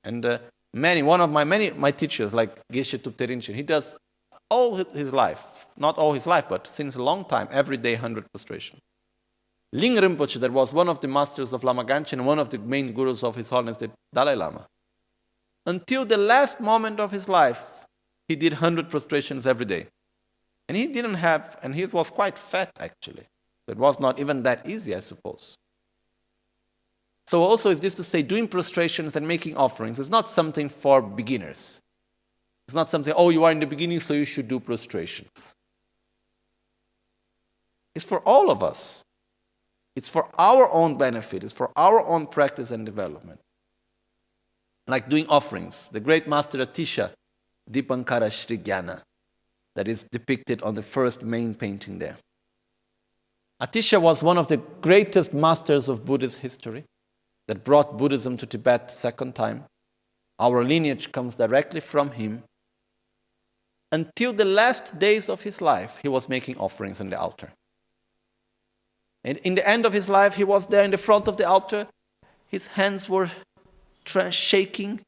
And one of my teachers, like Geshe Thupte Rinpoche, he does all his life, not all his life, but since a long time, every day 100 prostration. Ling Rinpoche, that was one of the masters of Lama Ganchen and one of the main gurus of His Holiness the Dalai Lama. Until the last moment of his life, he did 100 prostrations every day. And he was quite fat actually. It was not even that easy, I suppose. So also is this to say, doing prostrations and making offerings is not something for beginners. It's not something, you are in the beginning, so you should do prostrations. It's for all of us. It's for our own benefit. It's for our own practice and development. Like doing offerings. The great master Atisha, Dipankara Sri Jnana, that is depicted on the first main painting there. Atisha was one of the greatest masters of Buddhist history that brought Buddhism to Tibet second time. Our lineage comes directly from him. Until the last days of his life, he was making offerings on the altar. And in the end of his life, he was there in the front of the altar. His hands were shaking.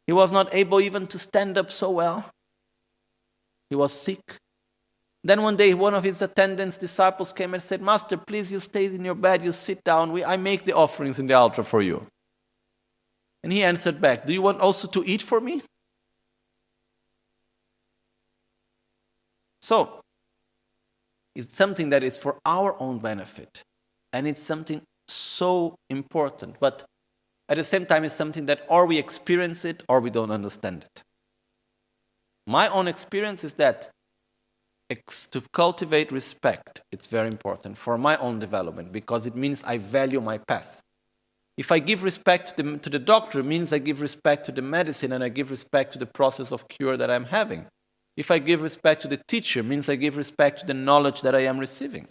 He was not able even to stand up so well. He was sick. Then one day, one of his attendants, disciples came and said, Master, please, you stay in your bed, you sit down. I make the offerings in the altar for you. And he answered back, do you want also to eat for me? So, it's something that is for our own benefit. And it's something so important. But at the same time, it's something that or we experience it or we don't understand it. My own experience is that to cultivate respect, it's very important for my own development because it means I value my path. If I give respect to the doctor, it means I give respect to the medicine and I give respect to the process of cure that I'm having. If I give respect to the teacher, it means I give respect to the knowledge that I am receiving.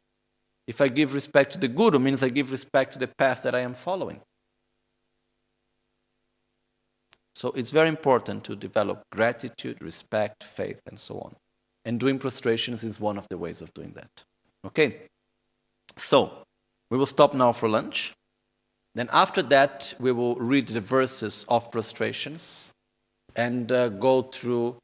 If I give respect to the guru, it means I give respect to the path that I am following. So it's very important to develop gratitude, respect, faith, and so on. And doing prostrations is one of the ways of doing that. Okay? So, we will stop now for lunch. Then after that, we will read the verses of prostrations and go through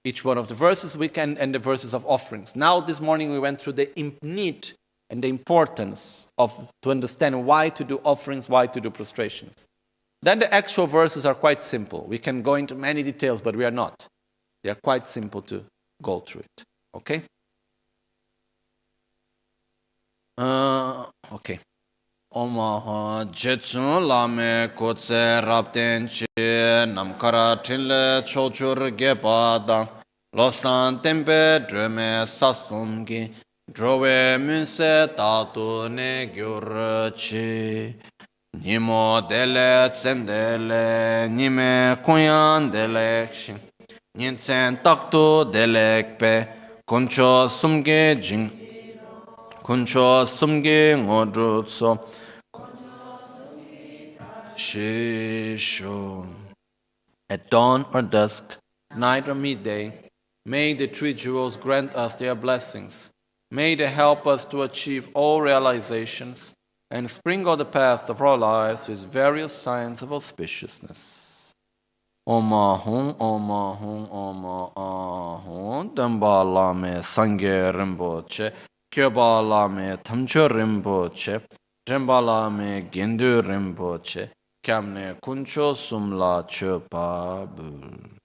each one of the verses and the verses of offerings. Now, this morning, we went through the need and the importance to understand why to do offerings, why to do prostrations. Then the actual verses are quite simple. We can go into many details, but we are not. They are quite simple to go through it. Okay? Okay. Omaha Jetsun Lame Kotse Rapten Che Namkara Trinle Chochur Gepada Losan Tempe Dreme Sasumgi Drove Munse Tatu Ne Gyurchi Nimo dele tsendele, nime kunyan delekshin, nintsen takto delekpe, kuncho sumge jing, kuncho sumge ngodrutso, shisho. At dawn or dusk, night or midday, may the three jewels grant us their blessings. May they help us to achieve all realizations and sprinkle the path of our lives with various signs of auspiciousness. Oma Hum, Oma Hum, Oma Ahum, Damba Lame Sangye Rinpoche, Kyoba Lame Tamcho Rinpoche, Remba Lame Gendu Rinpoche, Kamne Kuncho Sumla Chöpa Bul.